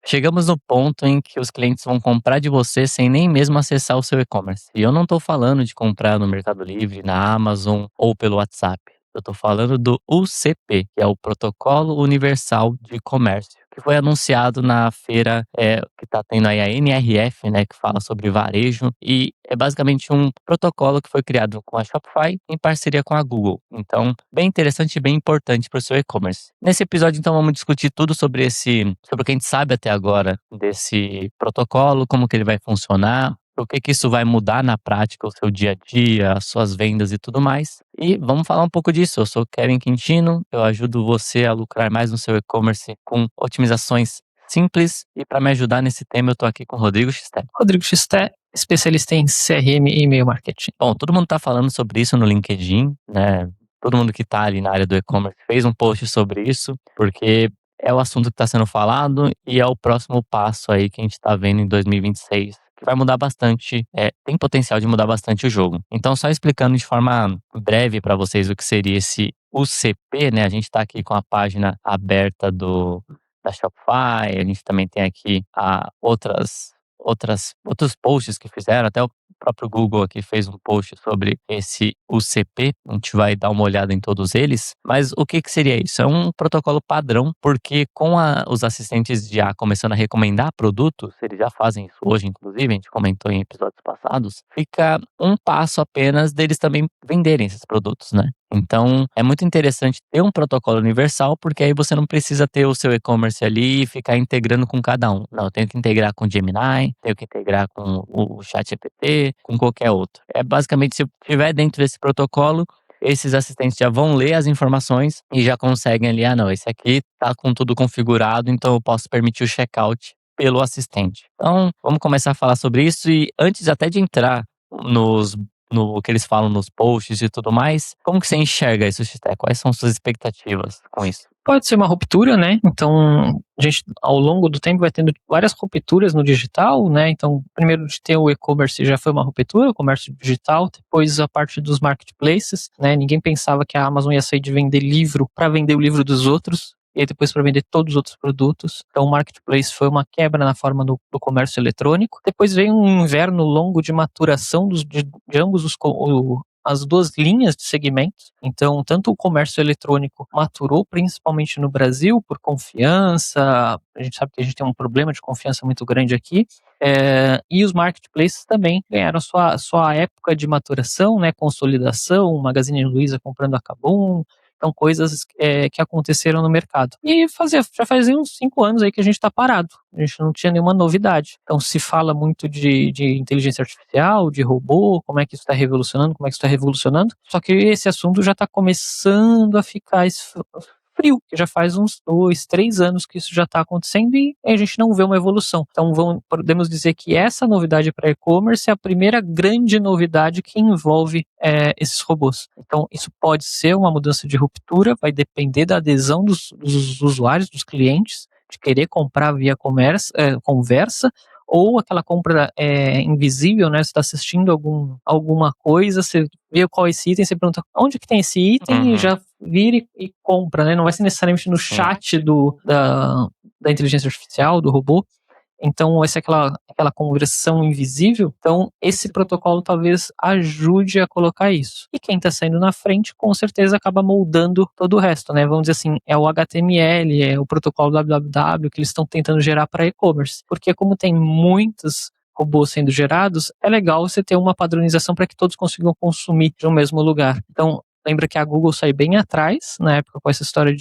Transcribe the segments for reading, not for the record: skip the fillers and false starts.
Chegamos no ponto em que os clientes vão comprar de você sem nem mesmo acessar o seu e-commerce. E eu não estou falando de comprar no Mercado Livre, na Amazon ou pelo WhatsApp. Eu estou falando do UCP, que é o Protocolo Universal de Comércio, que foi anunciado na feira que está tendo aí a NRF, né, que fala sobre varejo, e é basicamente um protocolo que foi criado com a Shopify em parceria com a Google. Então, bem interessante e bem importante para o seu e-commerce. Nesse episódio, então, vamos discutir tudo sobre o que a gente sabe até agora desse protocolo, como que ele vai funcionar, o que que isso vai mudar na prática, o seu dia a dia, as suas vendas e tudo mais. E vamos falar um pouco disso. Eu sou o Kevin Quintino, eu ajudo você a lucrar mais no seu e-commerce com otimizações simples. E para me ajudar nesse tema, eu tô aqui com o Rodrigo Xté. Rodrigo Xté, especialista em CRM e e-mail marketing. Bom, todo mundo tá falando sobre isso no LinkedIn, né? Todo mundo que tá ali na área do e-commerce fez um post sobre isso, porque é o assunto que está sendo falado e é o próximo passo aí que a gente tá vendo em 2026, que vai mudar bastante, tem potencial de mudar bastante o jogo. Então, só explicando de forma breve para vocês o que seria esse UCP, né? A gente tá aqui com a página aberta da Shopify, a gente também tem aqui outros posts que fizeram, até o próprio Google aqui fez um post sobre esse UCP, a gente vai dar uma olhada em todos eles, mas o que que seria isso? É um protocolo padrão, porque com os assistentes de IA começando a recomendar produtos, eles já fazem isso hoje, inclusive, a gente comentou em episódios passados, fica um passo apenas deles também venderem esses produtos, né? Então, é muito interessante ter um protocolo universal, porque aí você não precisa ter o seu e-commerce ali e ficar integrando com cada um. Não, eu tenho que integrar com o Gemini, tenho que integrar com o ChatGPT, com qualquer outro. É basicamente, se estiver dentro desse protocolo, esses assistentes já vão ler as informações e já conseguem ali, não, esse aqui tá com tudo configurado, então eu posso permitir o checkout pelo assistente. Então, vamos começar a falar sobre isso e antes até de entrar no que eles falam nos posts e tudo mais, como que você enxerga isso, Xité? Quais são suas expectativas com isso? Pode ser uma ruptura, né? Então, a gente, ao longo do tempo, vai tendo várias rupturas no digital, né? Então, primeiro de ter o e-commerce já foi uma ruptura, o comércio digital, depois a parte dos marketplaces, né? Ninguém pensava que a Amazon ia sair de vender livro para vender o livro dos outros, e aí depois para vender todos os outros produtos. Então, o marketplace foi uma quebra na forma do comércio eletrônico. Depois veio um inverno longo de maturação de ambos as duas linhas de segmentos. Então, tanto o comércio eletrônico maturou, principalmente no Brasil, por confiança. A gente sabe que a gente tem um problema de confiança muito grande aqui. E os marketplaces também ganharam sua época de maturação, né, consolidação, Magazine Luiza comprando a Kabum. Então, coisas que aconteceram no mercado. E já fazia uns 5 anos aí que a gente está parado. A gente não tinha nenhuma novidade. Então, se fala muito de inteligência artificial, de robô, como é que isso está revolucionando, como é que isso está revolucionando. Só que esse assunto já está começando a ficar frio, que já faz uns 2, 3 anos que isso já está acontecendo e a gente não vê uma evolução. Então, podemos dizer que essa novidade para e-commerce é a primeira grande novidade que envolve esses robôs. Então, isso pode ser uma mudança de ruptura, vai depender da adesão dos usuários, dos clientes, de querer comprar via conversa, ou aquela compra invisível, né? Você está assistindo alguma coisa, você vê qual é esse item, você pergunta onde que tem esse item e já vira e compra, né? Não vai ser necessariamente no chat da inteligência artificial, do robô. Então, essa é aquela conversão invisível. Então, esse protocolo talvez ajude a colocar isso. E quem está saindo na frente, com certeza, acaba moldando todo o resto, né? Vamos dizer assim, é o HTML, é o protocolo www que eles estão tentando gerar para e-commerce. Porque como tem muitos robôs sendo gerados, é legal você ter uma padronização para que todos consigam consumir de um mesmo lugar. Então, lembra que a Google saiu bem atrás, na época, com essa história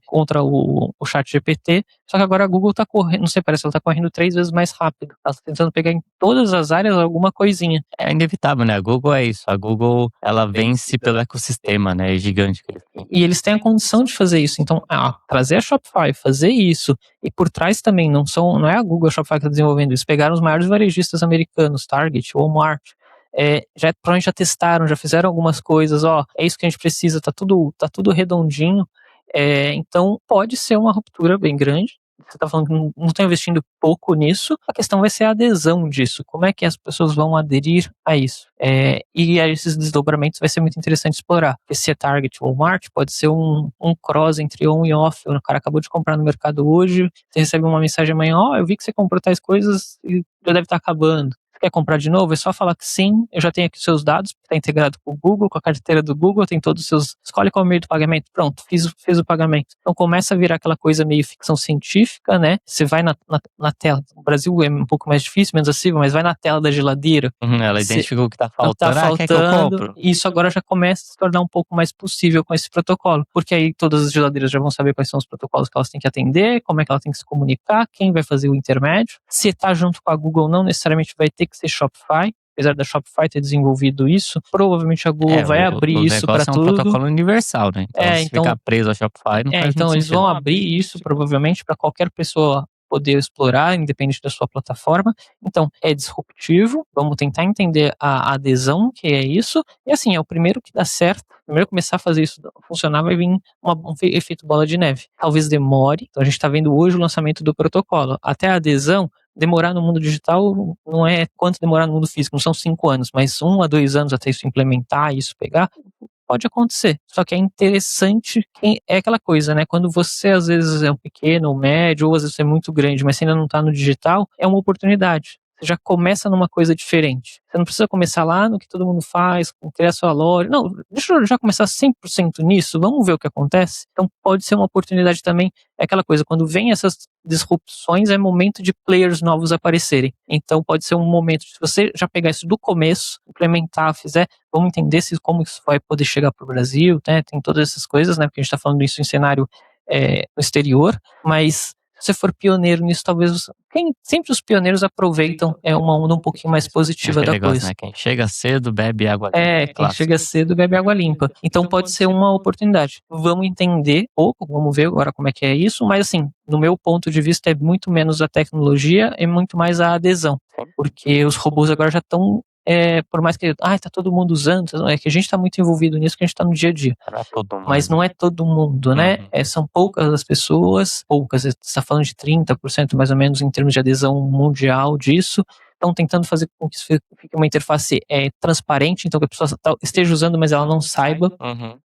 contra o ChatGPT, só que agora a Google está correndo, não sei, parece que ela está correndo 3 vezes mais rápido. Ela está tentando pegar em todas as áreas alguma coisinha. É inevitável, né? A Google é isso. A Google, ela vence pelo ecossistema, né? Gigante que eles têm. E eles têm a condição de fazer isso. Então, trazer a Shopify, fazer isso, e por trás também, não é a Google, a Shopify que está desenvolvendo isso, pegaram os maiores varejistas americanos, Target, Walmart, provavelmente já testaram, já fizeram algumas coisas, é isso que a gente precisa, tá tudo redondinho, então pode ser uma ruptura bem grande, você está falando que não estão investindo pouco nisso, a questão vai ser a adesão disso. Como é que as pessoas vão aderir a isso? E aí esses desdobramentos vai ser muito interessante explorar. Porque se é Target ou Walmart, pode ser um cross entre on e off. O cara acabou de comprar no mercado hoje, você recebe uma mensagem amanhã, eu vi que você comprou tais coisas e já deve estar acabando. Quer comprar de novo? É só falar que sim, eu já tenho aqui os seus dados, está integrado com o Google, com a carteira do Google, tem todos os seus. Escolhe qual é o meio do pagamento. Pronto, fez o pagamento. Então começa a virar aquela coisa meio ficção científica, né? Você vai na tela. O Brasil é um pouco mais difícil, menos acessível, mas vai na tela da geladeira. Ela Você identifica o que tá tá faltando. Quer que eu faltando, compro? e isso agora já começa a se tornar um pouco mais possível com esse protocolo, porque aí todas as geladeiras já vão saber quais são os protocolos que elas têm que atender, como é que ela tem que se comunicar, quem vai fazer o intermédio. Se tá junto com a Google, não necessariamente vai ter que ser Shopify. Apesar da Shopify ter desenvolvido isso, provavelmente a Google vai abrir O isso para negócio é um tudo. protocolo universal, né? Então, se ficar preso a Shopify, não faz muito Então eles sentido. vão abrir isso provavelmente para qualquer pessoa poder explorar, independente da sua plataforma. Então, é disruptivo, vamos tentar entender a adesão, que é isso, e assim, é o primeiro que dá certo, primeiro começar a fazer isso funcionar, vai vir um efeito bola de neve. Talvez demore, então a gente está vendo hoje o lançamento do protocolo. Até a adesão, demorar no mundo digital não é quanto demorar no mundo físico, não são 5 anos, mas 1 a 2 anos até isso implementar, isso pegar, pode acontecer. Só que é interessante, é aquela coisa, né? Quando você às vezes é um pequeno ou médio, ou às vezes você é muito grande, mas você ainda não está no digital, é uma oportunidade. Você já começa numa coisa diferente. Você não precisa começar lá no que todo mundo faz, criar sua loja. Não, deixa eu já começar 100% nisso, vamos ver o que acontece. Então pode ser uma oportunidade também. É aquela coisa, quando vem essas disrupções, é momento de players novos aparecerem. Então pode ser um momento, se você já pegar isso do começo, implementar, fizer, vamos entender como isso vai poder chegar para o Brasil, né? Tem todas essas coisas, né? Porque a gente está falando isso em cenário no exterior, mas se você for pioneiro nisso, talvez sempre os pioneiros aproveitam uma onda um pouquinho mais positiva Aquele da negócio, coisa. né? Quem chega cedo bebe água limpa. Quem chega cedo bebe água limpa. Então pode ser uma oportunidade. Vamos entender pouco, vamos ver agora como é que é isso, mas assim, no meu ponto de vista é muito menos a tecnologia e muito mais a adesão. Porque os robôs agora já estão por mais que tá todo mundo usando, é que a gente está muito envolvido nisso, que a gente está no dia a dia. Não é todo mundo. Mas não é todo mundo, né? São poucas as pessoas, poucas, você está falando de 30% mais ou menos em termos de adesão mundial disso. Estão tentando fazer com que isso fique uma interface transparente, então que a pessoa esteja usando, mas ela não saiba.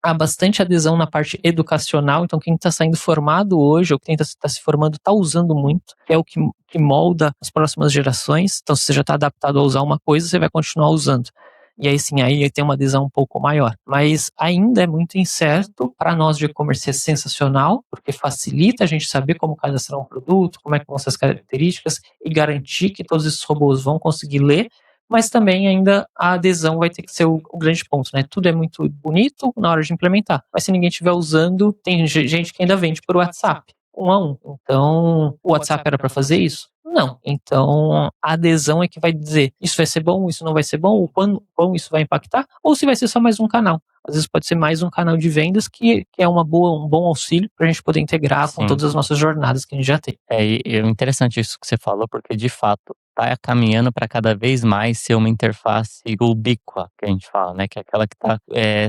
Há bastante adesão na parte educacional, então quem está saindo formado hoje, ou quem está se formando, está usando muito, que é o que molda as próximas gerações. Então, se você já está adaptado a usar uma coisa, você vai continuar usando. E aí sim, aí tem uma adesão um pouco maior. Mas ainda é muito incerto. Para nós de e-commerce é sensacional, porque facilita a gente saber como cadastrar um produto, como é que vão ser as características e garantir que todos esses robôs vão conseguir ler, mas também ainda a adesão vai ter que ser o grande ponto, né? Tudo é muito bonito na hora de implementar, mas se ninguém estiver usando, tem gente que ainda vende por WhatsApp, 1 a 1. Então, o WhatsApp era para fazer isso? Não. Então, a adesão é que vai dizer isso vai ser bom, isso não vai ser bom, ou quão isso vai impactar, ou se vai ser só mais um canal. Às vezes pode ser mais um canal de vendas que é um bom auxílio para a gente poder integrar com todas as nossas jornadas que a gente já tem. E é interessante isso que você falou, porque de fato tá caminhando para cada vez mais ser uma interface ubíqua, que a gente fala, né? Que é aquela que tá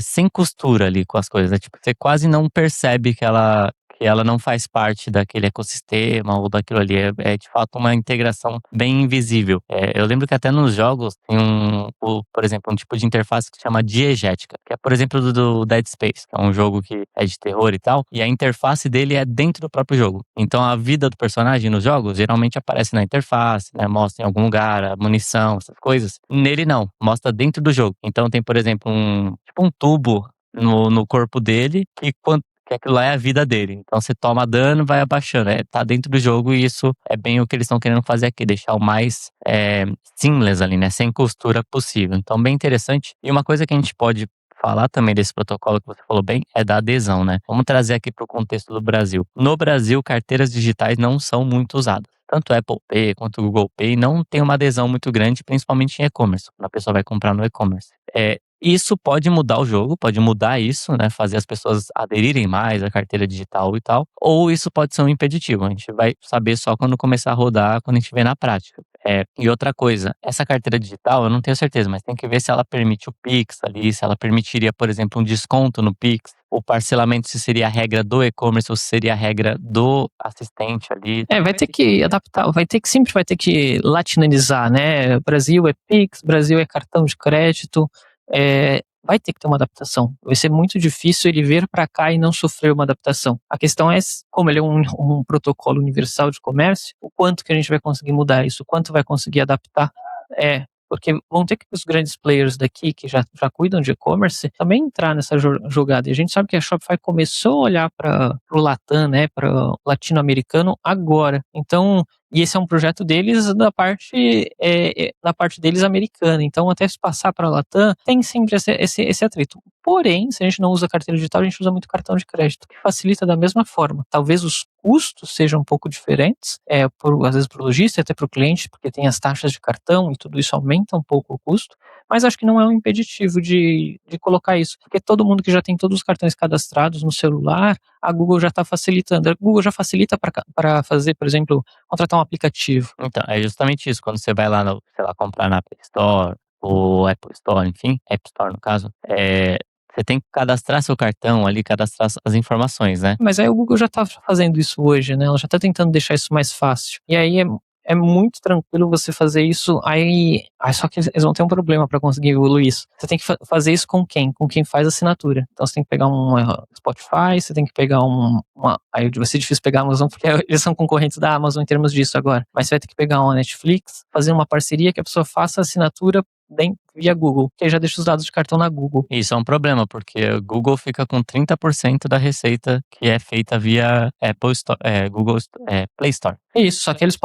sem costura ali com as coisas. Né? Tipo, você quase não percebe que ela não faz parte daquele ecossistema ou daquilo ali. É de fato uma integração bem invisível. Eu lembro que até nos jogos tem por exemplo, um tipo de interface que se chama diegética, que é, por exemplo, do Dead Space, que é um jogo que é de terror e tal, e a interface dele é dentro do próprio jogo. Então a vida do personagem nos jogos geralmente aparece na interface, né? Mostra em algum lugar a munição, essas coisas. Nele não, mostra dentro do jogo. Então tem, por exemplo, um tubo no corpo dele que aquilo lá é a vida dele. Então você toma dano, vai abaixando. Tá dentro do jogo e isso é bem o que eles estão querendo fazer aqui, deixar o mais seamless ali, né? Sem costura possível. Então bem interessante. E uma coisa que a gente pode falar também desse protocolo que você falou bem é da adesão, né? Vamos trazer aqui para o contexto do Brasil. No Brasil, carteiras digitais não são muito usadas. Tanto o Apple Pay quanto o Google Pay não tem uma adesão muito grande, principalmente em e-commerce, quando a pessoa vai comprar no e-commerce. Isso pode mudar o jogo, pode mudar isso, né? Fazer as pessoas aderirem mais à carteira digital e tal. Ou isso pode ser um impeditivo. A gente vai saber só quando começar a rodar, quando a gente vê na prática. E outra coisa, essa carteira digital eu não tenho certeza, mas tem que ver se ela permite o Pix ali, se ela permitiria, por exemplo, um desconto no Pix, o parcelamento se seria a regra do e-commerce ou se seria a regra do assistente ali. Vai ter que adaptar, sempre vai ter que latinizar, né? Brasil é Pix, Brasil é cartão de crédito, vai ter que ter uma adaptação. Vai ser muito difícil ele vir para cá e não sofrer uma adaptação. A questão é, como ele é um protocolo universal de comércio, o quanto que a gente vai conseguir mudar isso, o quanto vai conseguir adaptar. Porque vão ter que os grandes players daqui, que já cuidam de e-commerce, também entrar nessa jogada. E a gente sabe que a Shopify começou a olhar para o Latam, né, para o latino-americano agora. Então, e esse é um projeto deles da parte deles americana. Então, até se passar para a Latam, tem sempre esse atrito. Porém, se a gente não usa carteira digital, a gente usa muito cartão de crédito, que facilita da mesma forma. Talvez os custos sejam um pouco diferentes, às vezes para o lojista e até para o cliente, porque tem as taxas de cartão e tudo isso aumenta um pouco o custo, mas acho que não é um impeditivo de colocar isso, porque todo mundo que já tem todos os cartões cadastrados no celular, a Google já está facilitando. A Google já facilita para fazer, por exemplo, contratar um aplicativo. Então, é justamente isso, quando você vai lá no, sei lá, comprar na Play Store ou Apple Store, enfim, App Store no caso, você tem que cadastrar seu cartão ali, cadastrar as informações, né. Mas aí o Google já está fazendo isso hoje, né? Ela já está tentando deixar isso mais fácil. E aí é muito tranquilo você fazer isso. Aí só que eles vão ter um problema para conseguir evoluir isso. Você tem que fazer isso com quem? Com quem faz assinatura. Então você tem que pegar um Spotify, você tem que pegar aí vai ser difícil pegar a Amazon, porque eles são concorrentes da Amazon em termos disso agora. Mas você vai ter que pegar uma Netflix, fazer uma parceria que a pessoa faça a assinatura via Google, que aí já deixa os dados de cartão na Google. Isso é um problema, porque o Google fica com 30% da receita que é feita via Apple Store, Play Store. Isso, só que eles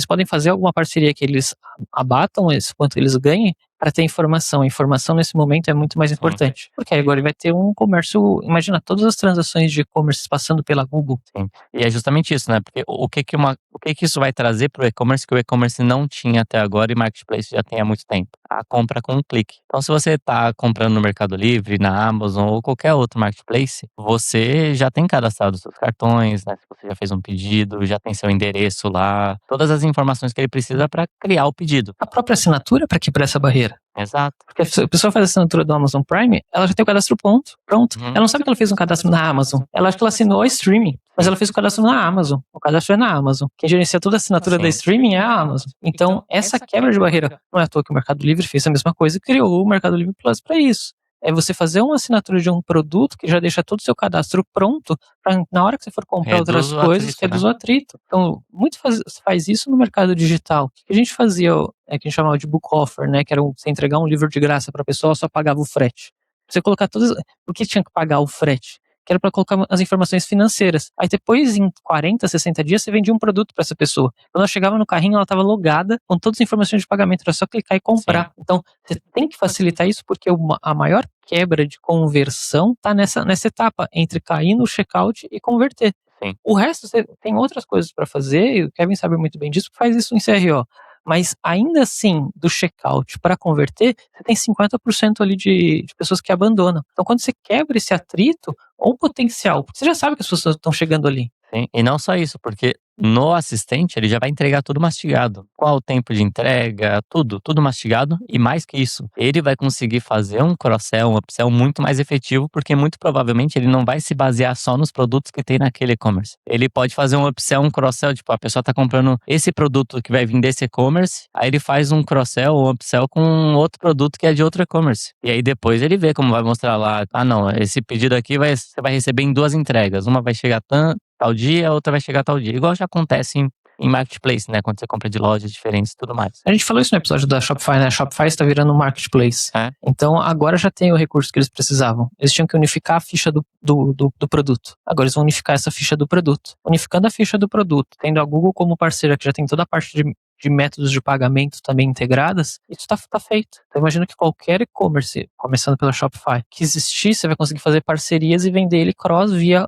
podem fazer alguma parceria que eles abatam esse quanto eles ganhem para ter informação. A informação nesse momento é muito mais importante. Porque agora ele vai ter um comércio. Imagina todas as transações de e-commerce passando pela Google. Sim. E é justamente isso, né? Porque o que isso vai trazer para o e-commerce que o e-commerce não tinha até agora e marketplace já tem há muito tempo? A compra com um clique. Então, se você está comprando no Mercado Livre, na Amazon ou qualquer outro marketplace, você já tem cadastrado seus cartões, né? Se você já fez um pedido, já tem seu endereço lá, todas as informações que ele precisa para criar o pedido. A própria assinatura para quebrar essa barreira. Exato. Porque a pessoa faz a assinatura do Amazon Prime, ela já tem o cadastro pronto. Ela não sabe que ela fez um cadastro na Amazon. Ela acha que ela assinou a streaming, mas ela fez o cadastro na Amazon. O cadastro é na Amazon. Quem gerencia toda a assinatura da streaming é a Amazon. Então, essa quebra de barreira, não é à toa que o Mercado Livre fez a mesma coisa e criou o Mercado Livre Plus para isso. É você fazer uma assinatura de um produto que já deixa todo o seu cadastro pronto para na hora que você for comprar outras coisas, reduz o atrito. Então, muito faz isso no mercado digital. O que a gente fazia, que a gente chamava de book offer, né, que era você entregar um livro de graça para a pessoa, ela só pagava o frete. Você colocar todas, por que tinha que pagar o frete? Que era para colocar as informações financeiras. Aí depois, em 40, 60 dias, você vendia um produto para essa pessoa. Quando ela chegava no carrinho, ela estava logada com todas as informações de pagamento, era só clicar e comprar. Sim. Então, você tem que facilitar isso porque a maior quebra de conversão está nessa etapa, entre cair no checkout e converter. Sim. O resto, você tem outras coisas para fazer, e o Kevin sabe muito bem disso, faz isso em CRO. Mas ainda assim, do checkout para converter, você tem 50% ali de pessoas que abandonam. Então, quando você quebra esse atrito, ou potencial, porque você já sabe que as pessoas estão chegando ali. Sim, e não só isso, porque no assistente ele já vai entregar tudo mastigado. Qual o tempo de entrega, tudo mastigado. E mais que isso, ele vai conseguir fazer um cross-sell, um upsell muito mais efetivo, porque muito provavelmente ele não vai se basear só nos produtos que tem naquele e-commerce. Ele pode fazer um upsell, um cross-sell, tipo, a pessoa está comprando esse produto que vai vir desse e-commerce, aí ele faz um cross-sell ou um upsell com outro produto que é de outro e-commerce. E aí depois ele vê como vai mostrar lá, não, esse pedido aqui você vai receber em 2 entregas, uma vai chegar tal dia, a outra vai chegar tal dia. Igual já acontece em marketplace, né? Quando você compra de lojas diferentes e tudo mais. A gente falou isso no episódio da Shopify, né? A Shopify está virando um marketplace. Então, agora já tem o recurso que eles precisavam. Eles tinham que unificar a ficha do produto. Agora eles vão unificar essa ficha do produto. Unificando a ficha do produto, tendo a Google como parceira, que já tem toda a parte de métodos de pagamento também integradas, isso tá feito. Então imagina que qualquer e-commerce, começando pela Shopify, que existir, você vai conseguir fazer parcerias e vender ele cross via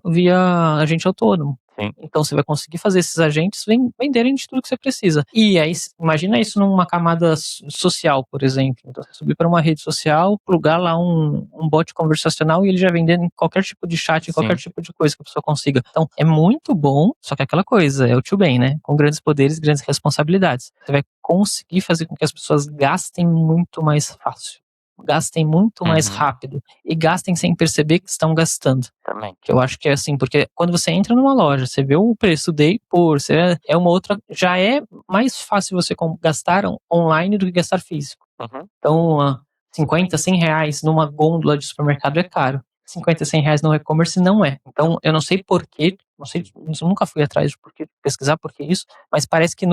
agente autônomo. Sim. Então você vai conseguir fazer esses agentes venderem de tudo que você precisa. E aí, imagina isso numa camada social, por exemplo. Então você subir para uma rede social, plugar lá um bot conversacional e ele já vendendo em qualquer tipo de chat, em qualquer Sim. tipo de coisa que a pessoa consiga. Então é muito bom, só que é aquela coisa, é o tio Ben, né? Com grandes poderes, grandes responsabilidades. Você vai conseguir fazer com que as pessoas gastem muito mais fácil, gastem muito mais Uhum. rápido e gastem sem perceber que estão gastando. Também. Que eu acho que é assim, porque quando você entra numa loja, você vê o preço day por, você é uma outra, já é mais fácil você gastar online do que gastar físico. Uhum. Então, 50, 100 reais numa gôndola de supermercado é caro. 50, 100 reais no e-commerce não é. Então, eu não sei porquê, não sei, eu nunca fui atrás de pesquisar por que isso, mas parece que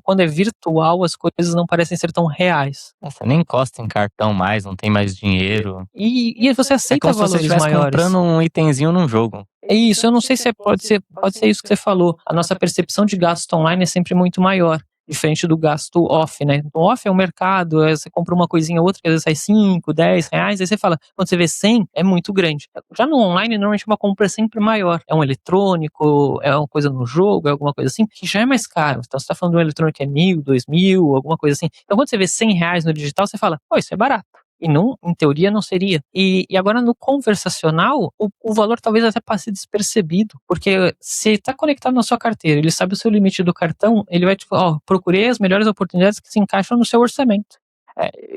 quando é virtual as coisas não parecem ser tão reais. Você nem encosta em cartão mais, não tem mais dinheiro. E você É aceita como se você valores estivesse maiores. comprando um itemzinho num jogo. É isso, eu não sei se pode ser isso que você falou. A nossa percepção de gasto online é sempre muito maior, diferente do gasto off, né? O off é um mercado, você compra uma coisinha ou outra, que às vezes sai 5, 10 reais, aí você fala, quando você vê 100, é muito grande. Já no online, normalmente uma compra é sempre maior. É um eletrônico, é uma coisa no jogo, é alguma coisa assim, que já é mais caro. Então você tá falando de um eletrônico que é 1.000, 2.000, alguma coisa assim. Então quando você vê 100 reais no digital, você fala, pô, isso é barato. E não, em teoria não seria. E agora no conversacional, o valor talvez até passe despercebido, porque se está conectado na sua carteira, ele sabe o seu limite do cartão, ele vai te falar, ó, procurei as melhores oportunidades que se encaixam no seu orçamento.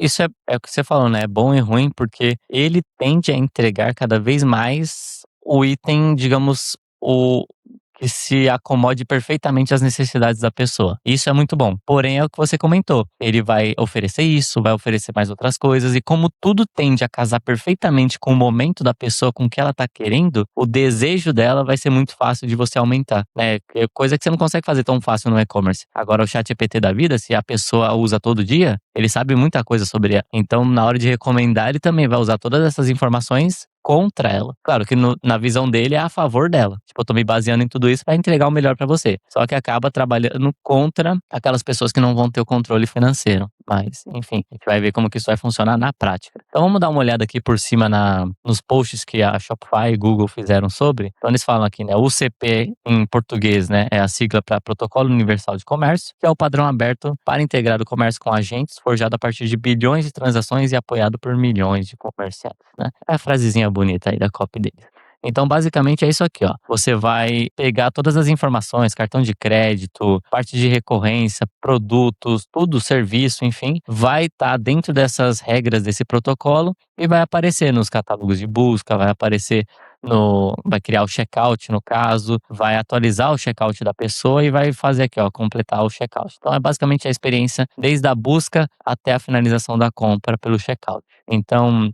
Isso é o que você falou, né, é bom e ruim, porque ele tende a entregar cada vez mais o item, digamos, o que se acomode perfeitamente às necessidades da pessoa. Isso é muito bom. Porém, é o que você comentou, ele vai oferecer isso, vai oferecer mais outras coisas, e como tudo tende a casar perfeitamente com o momento da pessoa, com o que ela tá querendo, o desejo dela vai ser muito fácil de você aumentar, né, coisa que você não consegue fazer tão fácil no e-commerce. Agora, o ChatGPT da vida, se a pessoa usa todo dia, ele sabe muita coisa sobre ela. Então, na hora de recomendar, ele também vai usar todas essas informações contra ela. Claro que na visão dele é a favor dela. Tipo, eu tô me baseando em tudo isso para entregar o melhor para você. Só que acaba trabalhando contra aquelas pessoas que não vão ter o controle financeiro. Mas, enfim, a gente vai ver como que isso vai funcionar na prática. Então vamos dar uma olhada aqui por cima nos posts que a Shopify e Google fizeram sobre. Então eles falam aqui, né, UCP em português, né, é a sigla para Protocolo Universal de Comércio, que é o padrão aberto para integrar o comércio com agentes, forjado a partir de bilhões de transações e apoiado por milhões de comerciantes, né? É a frasezinha bonita aí da copy deles. Então, basicamente é isso aqui, ó. Você vai pegar todas as informações, cartão de crédito, parte de recorrência, produtos, tudo, serviço, enfim, vai estar dentro dessas regras desse protocolo e vai aparecer nos catálogos de busca, vai aparecer vai criar o checkout no caso, vai atualizar o checkout da pessoa e vai fazer aqui, ó, completar o checkout. Então é basicamente a experiência desde a busca até a finalização da compra pelo checkout. Então,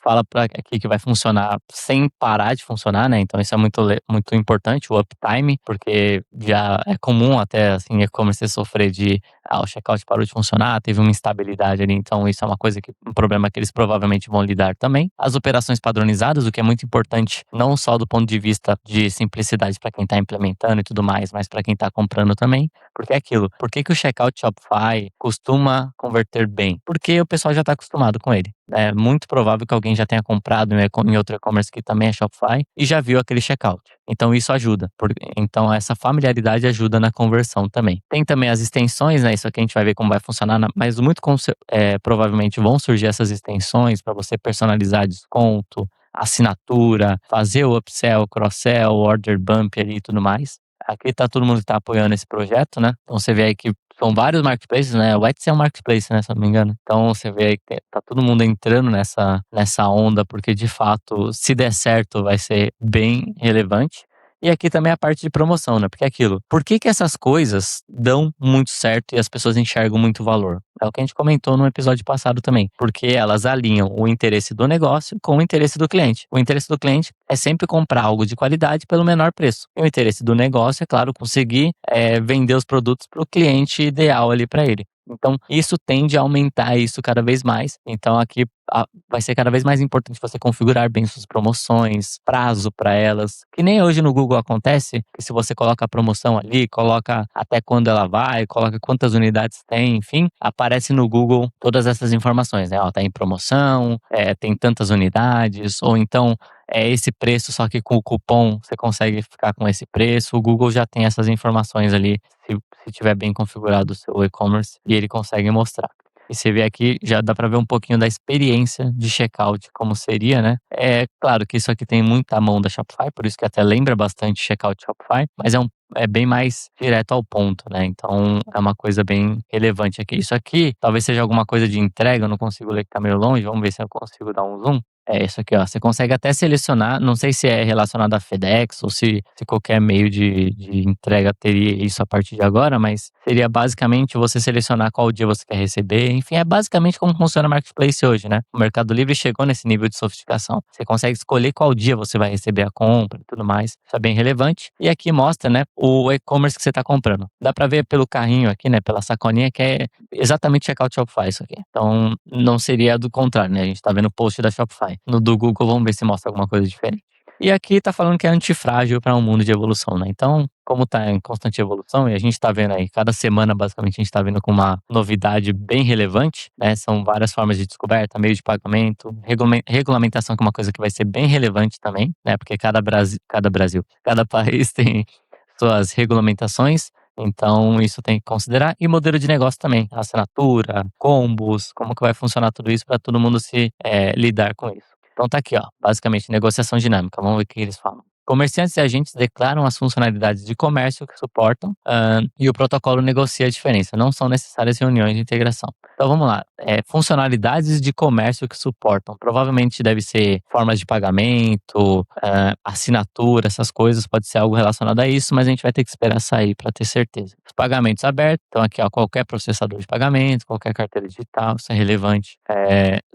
fala para aqui que vai funcionar sem parar de funcionar, né? Então isso é muito importante, o uptime, porque já é comum até assim e-commerce sofrer de o checkout parou de funcionar, teve uma instabilidade ali, então isso é um problema que eles provavelmente vão lidar também. As operações padronizadas, o que é muito importante, não só do ponto de vista de simplicidade para quem está implementando e tudo mais, mas para quem está comprando também, porque é aquilo. Por que o checkout Shopify costuma converter bem? Porque o pessoal já está acostumado com ele. É muito provável que alguém já tenha comprado em outro e-commerce que também é Shopify e já viu aquele checkout. Então isso ajuda. Então essa familiaridade ajuda na conversão também. Tem também as extensões, né? Isso aqui a gente vai ver como vai funcionar, mas muito provavelmente vão surgir essas extensões para você personalizar desconto, assinatura, fazer o upsell, cross-sell, order bump ali e tudo mais. Aqui tá todo mundo que tá apoiando esse projeto, né? Então você vê aí que são vários marketplaces, né? O Etsy é um marketplace, né? Se eu não me engano. Então você vê aí que tá todo mundo entrando nessa onda, porque de fato, se der certo, vai ser bem relevante. E aqui também a parte de promoção, né? Porque é aquilo. Por que essas coisas dão muito certo e as pessoas enxergam muito valor? É o que a gente comentou no episódio passado também. Porque elas alinham o interesse do negócio com o interesse do cliente. O interesse do cliente é sempre comprar algo de qualidade pelo menor preço. E o interesse do negócio é, claro, conseguir vender os produtos para o cliente ideal ali para ele. Então, isso tende a aumentar isso cada vez mais. Então, aqui vai ser cada vez mais importante você configurar bem suas promoções, prazo para elas. Que nem hoje no Google acontece, que se você coloca a promoção ali, coloca até quando ela vai, coloca quantas unidades tem, enfim, aparece no Google todas essas informações, né? Ó, tá em promoção, tem tantas unidades, ou então é esse preço, só que com o cupom você consegue ficar com esse preço. O Google já tem essas informações ali, se tiver bem configurado o seu e-commerce, e ele consegue mostrar. E você vê aqui, já dá para ver um pouquinho da experiência de checkout, como seria, né? É claro que isso aqui tem muita mão da Shopify, por isso que até lembra bastante checkout Shopify, mas é bem mais direto ao ponto, né? Então é uma coisa bem relevante aqui. Isso aqui talvez seja alguma coisa de entrega, eu não consigo ler que tá meio longe, vamos ver se eu consigo dar um zoom. É isso aqui, ó. Você consegue até selecionar, não sei se é relacionado à FedEx ou se qualquer meio de entrega teria isso a partir de agora, mas seria basicamente você selecionar qual dia você quer receber. Enfim, é basicamente como funciona o Marketplace hoje, né? O Mercado Livre chegou nesse nível de sofisticação. Você consegue escolher qual dia você vai receber a compra e tudo mais. Isso é bem relevante. E aqui mostra, né, o e-commerce que você está comprando. Dá para ver pelo carrinho aqui, né, pela sacolinha, que é exatamente checkout Shopify isso aqui. Então, não seria do contrário, né? A gente tá vendo o post da Shopify. No do Google, vamos ver se mostra alguma coisa diferente. E aqui tá falando que é antifrágil para um mundo de evolução, né? Então, como tá em constante evolução, e a gente tá vendo aí, cada semana, basicamente, a gente tá vendo com uma novidade bem relevante, né? São várias formas de descoberta, meio de pagamento, regulamentação, que é uma coisa que vai ser bem relevante também, né? Porque cada país tem suas regulamentações. Então, isso tem que considerar. E modelo de negócio também, assinatura, combos, como que vai funcionar tudo isso para todo mundo se lidar com isso. Então tá aqui, ó, basicamente, negociação dinâmica. Vamos ver o que eles falam. Comerciantes e agentes declaram as funcionalidades de comércio que suportam e o protocolo negocia a diferença. Não são necessárias reuniões de integração. Então vamos lá. Funcionalidades de comércio que suportam. Provavelmente deve ser formas de pagamento, assinatura, essas coisas. Pode ser algo relacionado a isso, mas a gente vai ter que esperar sair para ter certeza. Os pagamentos abertos. Então aqui, ó, qualquer processador de pagamento, qualquer carteira digital, isso é relevante.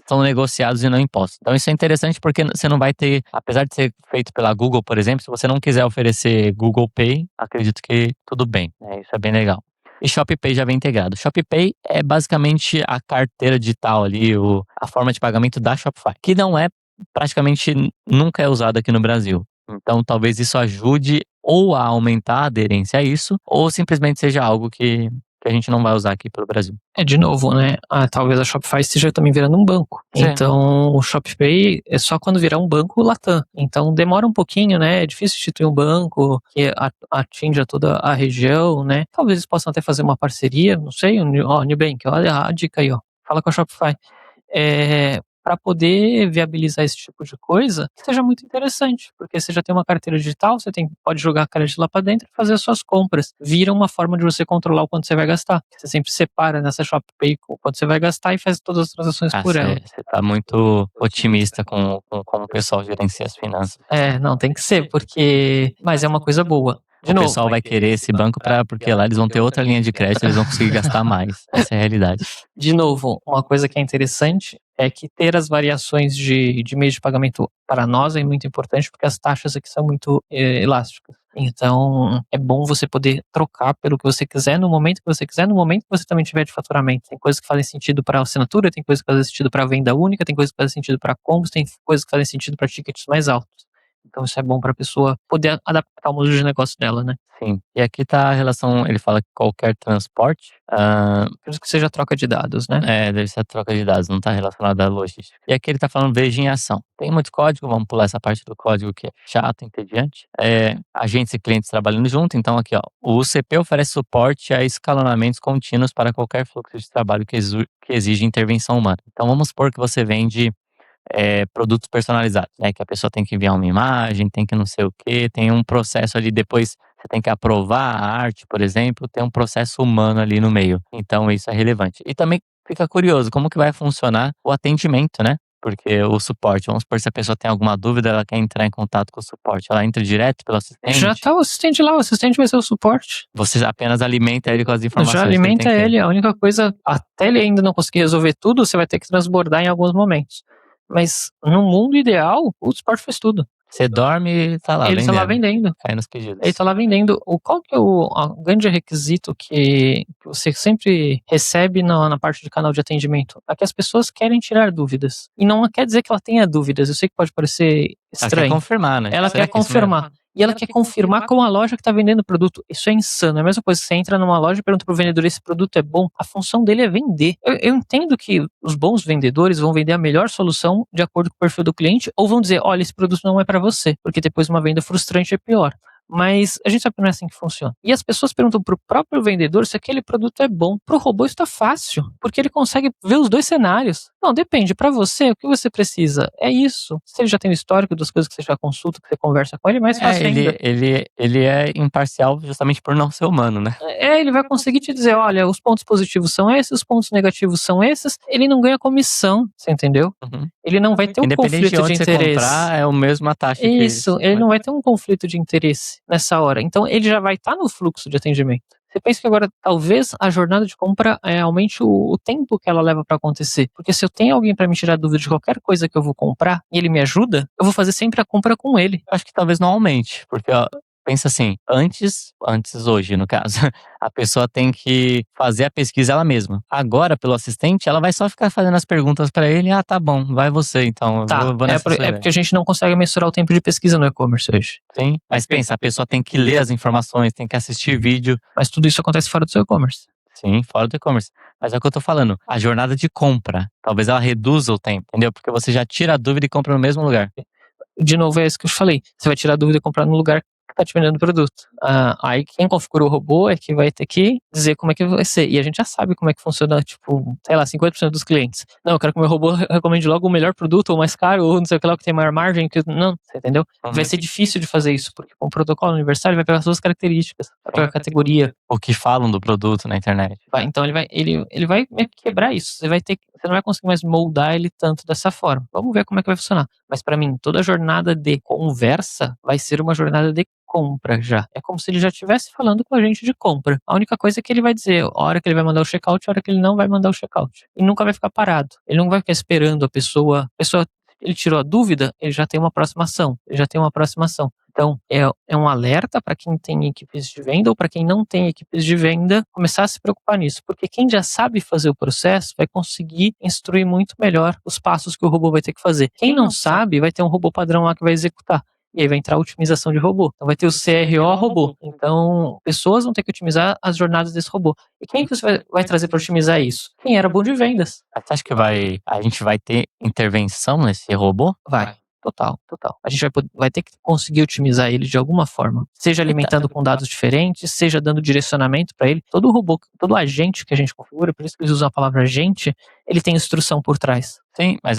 São negociados e não impostos. Então isso é interessante porque você não vai ter, apesar de ser feito pela Google, por exemplo, se você não quiser oferecer Google Pay, acredito que tudo bem, né? Isso é bem legal. E ShopePay já vem integrado. ShopePay é basicamente a carteira digital ali, a forma de pagamento da Shopify, que não é praticamente nunca é usada aqui no Brasil. Então talvez isso ajude ou a aumentar a aderência a isso, ou simplesmente seja algo que a gente não vai usar aqui pelo Brasil. De novo, né? Talvez a Shopify esteja também virando um banco. Sim. Então, o ShopePay é só quando virar um banco Latam. Então, demora um pouquinho, né? É difícil instituir um banco que atinja toda a região, né? Talvez eles possam até fazer uma parceria, não sei. Nubank, olha a dica aí, ó. Fala com a Shopify. Para poder viabilizar esse tipo de coisa, que seja muito interessante, porque você já tem uma carteira digital, pode jogar a crédito lá para dentro e fazer as suas compras. Vira uma forma de você controlar o quanto você vai gastar. Você sempre separa nessa ShopPay o quanto você vai gastar e faz todas as transações por ela. Você tá muito otimista com como o pessoal gerencia as finanças. Não, tem que ser, mas é uma coisa boa. O pessoal vai querer esse banco porque lá eles vão ter outra linha de crédito, eles vão conseguir gastar mais. Essa é a realidade. De novo, uma coisa que é interessante é que ter as variações de meio de pagamento para nós é muito importante, porque as taxas aqui são muito elásticas. Então, é bom você poder trocar pelo que você quiser, no momento que você quiser, no momento que você também tiver de faturamento. Tem coisas que fazem sentido para assinatura, tem coisas que fazem sentido para venda única, tem coisas que fazem sentido para combos, tem coisas que fazem sentido para tickets mais altos. Então isso é bom para a pessoa poder adaptar o modelo de negócio dela, né? Sim. E aqui tá a relação, ele fala que qualquer transporte. Por isso que seja troca de dados, né? Deve ser a troca de dados, não tá relacionado à logística. E aqui ele tá falando veja em ação. Tem muito código, vamos pular essa parte do código que é chato, entediante. Agentes e clientes trabalhando junto, então aqui, ó. O UCP oferece suporte a escalonamentos contínuos para qualquer fluxo de trabalho que exige intervenção humana. Então vamos supor que você vende produtos personalizados, né? Que a pessoa tem que enviar uma imagem, tem que não sei o quê, tem um processo ali depois, você tem que aprovar a arte, por exemplo, tem um processo humano ali no meio. Então isso é relevante. E também fica curioso, como que vai funcionar o atendimento, né? Porque o suporte, vamos supor, se a pessoa tem alguma dúvida, ela quer entrar em contato com o suporte, ela entra direto pelo assistente? Já tá o assistente lá, o assistente vai ser o suporte. Você apenas alimenta ele com as informações. Já alimenta ele, a única coisa, até ele ainda não conseguir resolver tudo, você vai ter que transbordar em alguns momentos. Mas no mundo ideal, o suporte faz tudo. Você dorme e tá lá ele vendendo. Tá lá vendendo. Cai nos pedidos. Ele tá lá vendendo. Qual que é o grande requisito que você sempre recebe na parte de canal de atendimento? É que as pessoas querem tirar dúvidas. E não quer dizer que ela tenha dúvidas. Eu sei que pode parecer estranho. Ela quer confirmar, né? Ela quer confirmar. e ela quer confirmar com a loja que está vendendo o produto. Isso é insano. É a mesma coisa, você entra numa loja e pergunta pro vendedor, esse produto é bom? A função dele é vender. Eu entendo que os bons vendedores vão vender a melhor solução de acordo com o perfil do cliente, ou vão dizer, olha, esse produto não é para você, porque depois uma venda frustrante é pior. Mas a gente sabe que não é assim que funciona. E as pessoas perguntam pro próprio vendedor se aquele produto é bom. Pro robô isso tá fácil, porque ele consegue ver os dois cenários. Não, depende. Pra você, o que você precisa? É isso. Se ele já tem o histórico das coisas que você já consulta, que você conversa com ele, é mais fácil ainda. Ele é imparcial justamente por não ser humano, né? Ele vai conseguir te dizer, olha, os pontos positivos são esses, os pontos negativos são esses. Ele não ganha comissão, você entendeu? Uhum. Ele não vai ter um Independente de conflito de onde você interesse. comprar, é a mesma taxa que... Isso, ele não vai ter um conflito de interesse nessa hora. Então, ele já vai estar no fluxo de atendimento. Você pensa que agora, talvez, a jornada de compra aumente o tempo que ela leva para acontecer. Porque se eu tenho alguém para me tirar dúvida de qualquer coisa que eu vou comprar e ele me ajuda, eu vou fazer sempre a compra com ele. Eu acho que talvez não aumente, porque ó, pensa assim, antes hoje no caso, a pessoa tem que fazer a pesquisa ela mesma. Agora, pelo assistente, ela vai só ficar fazendo as perguntas para ele, ah, tá bom, vai você então, Tá, vou nessa sua é ideia. porque a gente não consegue mensurar o tempo de pesquisa no e-commerce hoje. Sim, mas pensa, a pessoa tem que ler as informações, tem que assistir vídeo. Mas tudo isso acontece fora do seu e-commerce. Sim, fora do e-commerce. Mas é o que eu tô falando, a jornada de compra, talvez ela reduza o tempo, entendeu? Porque você já tira a dúvida e compra no mesmo lugar. De novo, é isso que eu te falei. Você vai tirar a dúvida e comprar no lugar que tá te vendendo o produto. Aí quem configura o robô é que vai ter que dizer como é que vai ser. E a gente já sabe como é que funciona, tipo, sei lá, 50% dos clientes. Não, eu quero que o meu robô recomende logo o melhor produto, ou mais caro, ou não sei o que lá, que tem maior margem. Não, você entendeu? Vai ser difícil de fazer isso, porque com o protocolo universal ele vai pegar as suas características, vai pegar a categoria. O que falam do produto na internet. Então ele vai meio que quebrar isso. Você não vai conseguir mais moldar ele tanto dessa forma. Vamos ver como é que vai funcionar. Mas para mim, toda jornada de conversa vai ser uma jornada de compra já. É como se ele já estivesse falando com a gente de compra. A única coisa é que ele vai dizer a hora que ele vai mandar o checkout e a hora que ele não vai mandar o checkout. E nunca vai ficar parado. Ele não vai ficar esperando a pessoa. Ele tirou a dúvida, ele já tem uma próxima ação. Então, é um alerta para quem tem equipes de venda ou para quem não tem equipes de venda começar a se preocupar nisso. Porque quem já sabe fazer o processo vai conseguir instruir muito melhor os passos que o robô vai ter que fazer. Quem não sabe, vai ter um robô padrão lá que vai executar. E aí vai entrar a otimização de robô. Então vai ter o CRO robô. Então, pessoas vão ter que otimizar as jornadas desse robô. E quem que você vai trazer para otimizar isso? Quem era bom de vendas. Você acha que a gente vai ter intervenção nesse robô? Vai. Total. A gente vai ter que conseguir otimizar ele de alguma forma. Seja alimentando com dados diferentes, seja dando direcionamento para ele. Todo robô, todo agente que a gente configura, por isso que eles usam a palavra agente, ele tem instrução por trás. Sim, mas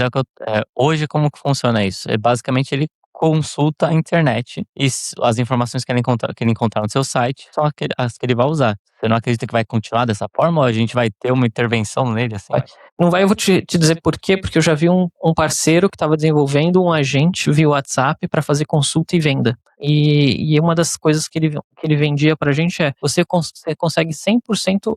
hoje como que funciona isso? Basicamente ele consulta a internet e as informações que ele encontrar no seu site são as que ele vai usar. Você não acredita que vai continuar dessa forma ou a gente vai ter uma intervenção nele assim? Não vai, eu vou te dizer por quê, porque eu já vi um parceiro que estava desenvolvendo um agente via WhatsApp para fazer consulta e venda. E uma das coisas que ele vendia pra gente é, você consegue 100%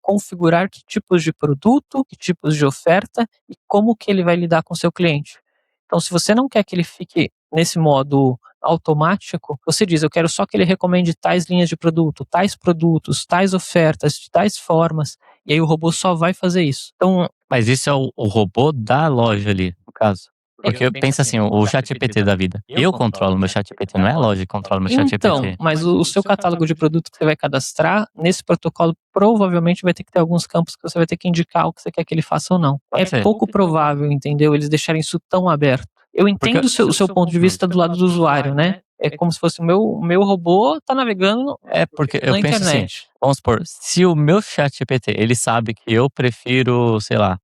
configurar que tipos de produto, que tipos de oferta e como que ele vai lidar com o seu cliente. Então, se você não quer que ele fique nesse modo automático, você diz, eu quero só que ele recomende tais linhas de produto, tais produtos, tais ofertas, de tais formas, e aí o robô só vai fazer isso. Então, mas isso é o robô da loja ali, no caso. Porque pensa assim, o ChatGPT da vida. Eu controlo o meu ChatGPT, não é a loja que controla o meu ChatGPT. Então, mas o seu catálogo de produto que você vai cadastrar, nesse protocolo, provavelmente vai ter que ter alguns campos que você vai ter que indicar o que você quer que ele faça ou não. Pode ser. Pouco provável, entendeu? Eles deixarem isso tão aberto. Eu entendo o seu ponto de vista do lado do usuário, né? É como se fosse o meu robô tá navegando porque eu na penso assim, internet. vamos supor, se o meu ChatGPT, ele sabe que eu prefiro, sei lá,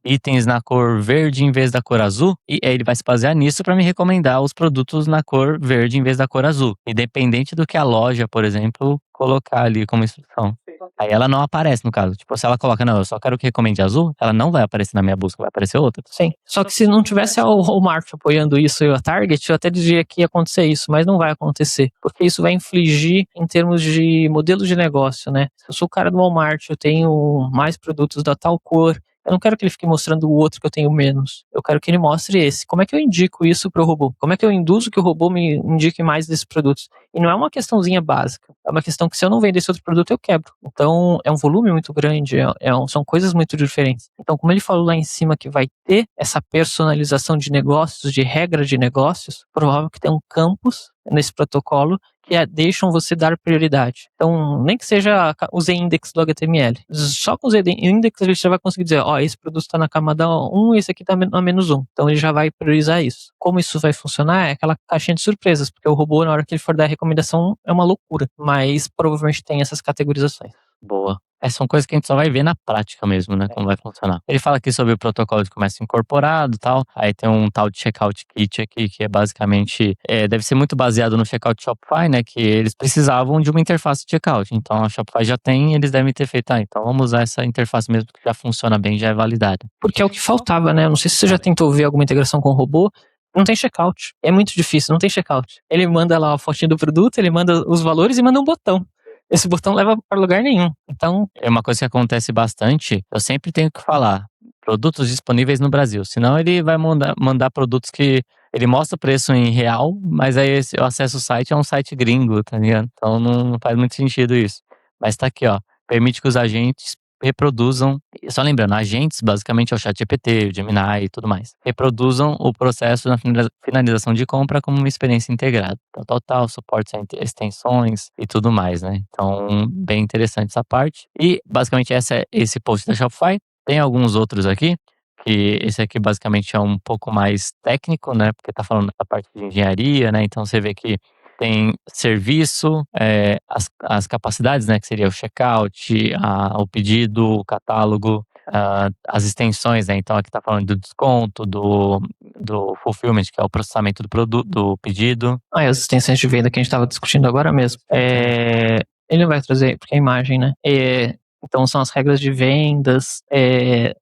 itens na cor verde em vez da cor azul, e aí ele vai se basear nisso para me recomendar os produtos na cor verde em vez da cor azul, independente do que a loja, por exemplo, colocar ali como instrução. Aí ela não aparece no caso. Tipo, se ela coloca, não, eu só quero que recomende azul, ela não vai aparecer na minha busca, vai aparecer outra. Sim. Só que se não tivesse o Walmart apoiando isso e a Target, eu até diria que ia acontecer isso, mas não vai acontecer. Porque isso vai infligir em termos de modelo de negócio, né? Se eu sou o cara do Walmart, eu tenho mais produtos da tal cor, Eu não quero que ele fique mostrando o outro que eu tenho menos. Eu quero que ele mostre esse. Como é que eu indico isso pro robô? Como é que eu induzo que o robô me indique mais desses produtos? E não é uma questãozinha básica. É uma questão que se eu não vender esse outro produto, eu quebro. Então, é um volume muito grande, são coisas muito diferentes. Então, como ele falou lá em cima que vai ter essa personalização de negócios, de regra de negócios, provável que tenha um campus nesse protocolo que deixam você dar prioridade. Então, nem que seja o Z-index do HTML. Só com o Z-index ele já vai conseguir dizer, esse produto está na camada 1 e esse aqui está na menos 1. Então, ele já vai priorizar isso. Como isso vai funcionar? É aquela caixinha de surpresas, porque o robô, na hora que ele for dar a recomendação, é uma loucura. Mas, provavelmente, tem essas categorizações. Boa. São coisas que a gente só vai ver na prática mesmo, né? Como vai funcionar. Ele fala aqui sobre o protocolo de comércio incorporado e tal. Aí tem um tal de checkout kit aqui, que é basicamente, deve ser muito baseado no checkout Shopify, né? Que eles precisavam de uma interface de checkout. Então a Shopify já tem, eles devem ter feito, então vamos usar essa interface mesmo que já funciona bem, já é validada. Porque é o que faltava, né? Não sei se você já tentou ver alguma integração com o robô. Não tem checkout. É muito difícil, não tem checkout. Ele manda lá a fotinha do produto, ele manda os valores e manda um botão. Esse botão leva para lugar nenhum. Então, é uma coisa que acontece bastante. Eu sempre tenho que falar produtos disponíveis no Brasil. Senão ele vai mandar produtos que ele mostra o preço em real, mas aí eu acesso o site, é um site gringo, tá ligado? Então não faz muito sentido isso. Mas tá aqui, ó. Permite que os agentes reproduzam, só lembrando, agentes basicamente é o ChatGPT, o Gemini e tudo mais, reproduzam o processo na finalização de compra como uma experiência integrada. Tal, suporte a extensões e tudo mais, né? Então, bem interessante essa parte. E basicamente esse post da Shopify. Tem alguns outros aqui, que esse aqui basicamente é um pouco mais técnico, né? Porque tá falando da parte de engenharia, né? Então você vê que tem serviço, as capacidades, né? Que seria o checkout, o pedido, o catálogo, as extensões, né? Então aqui tá falando do desconto, do fulfillment, que é o processamento do produto, do pedido. As extensões de venda que a gente estava discutindo agora mesmo. Ele não vai trazer, porque é imagem, né? Então são as regras de vendas,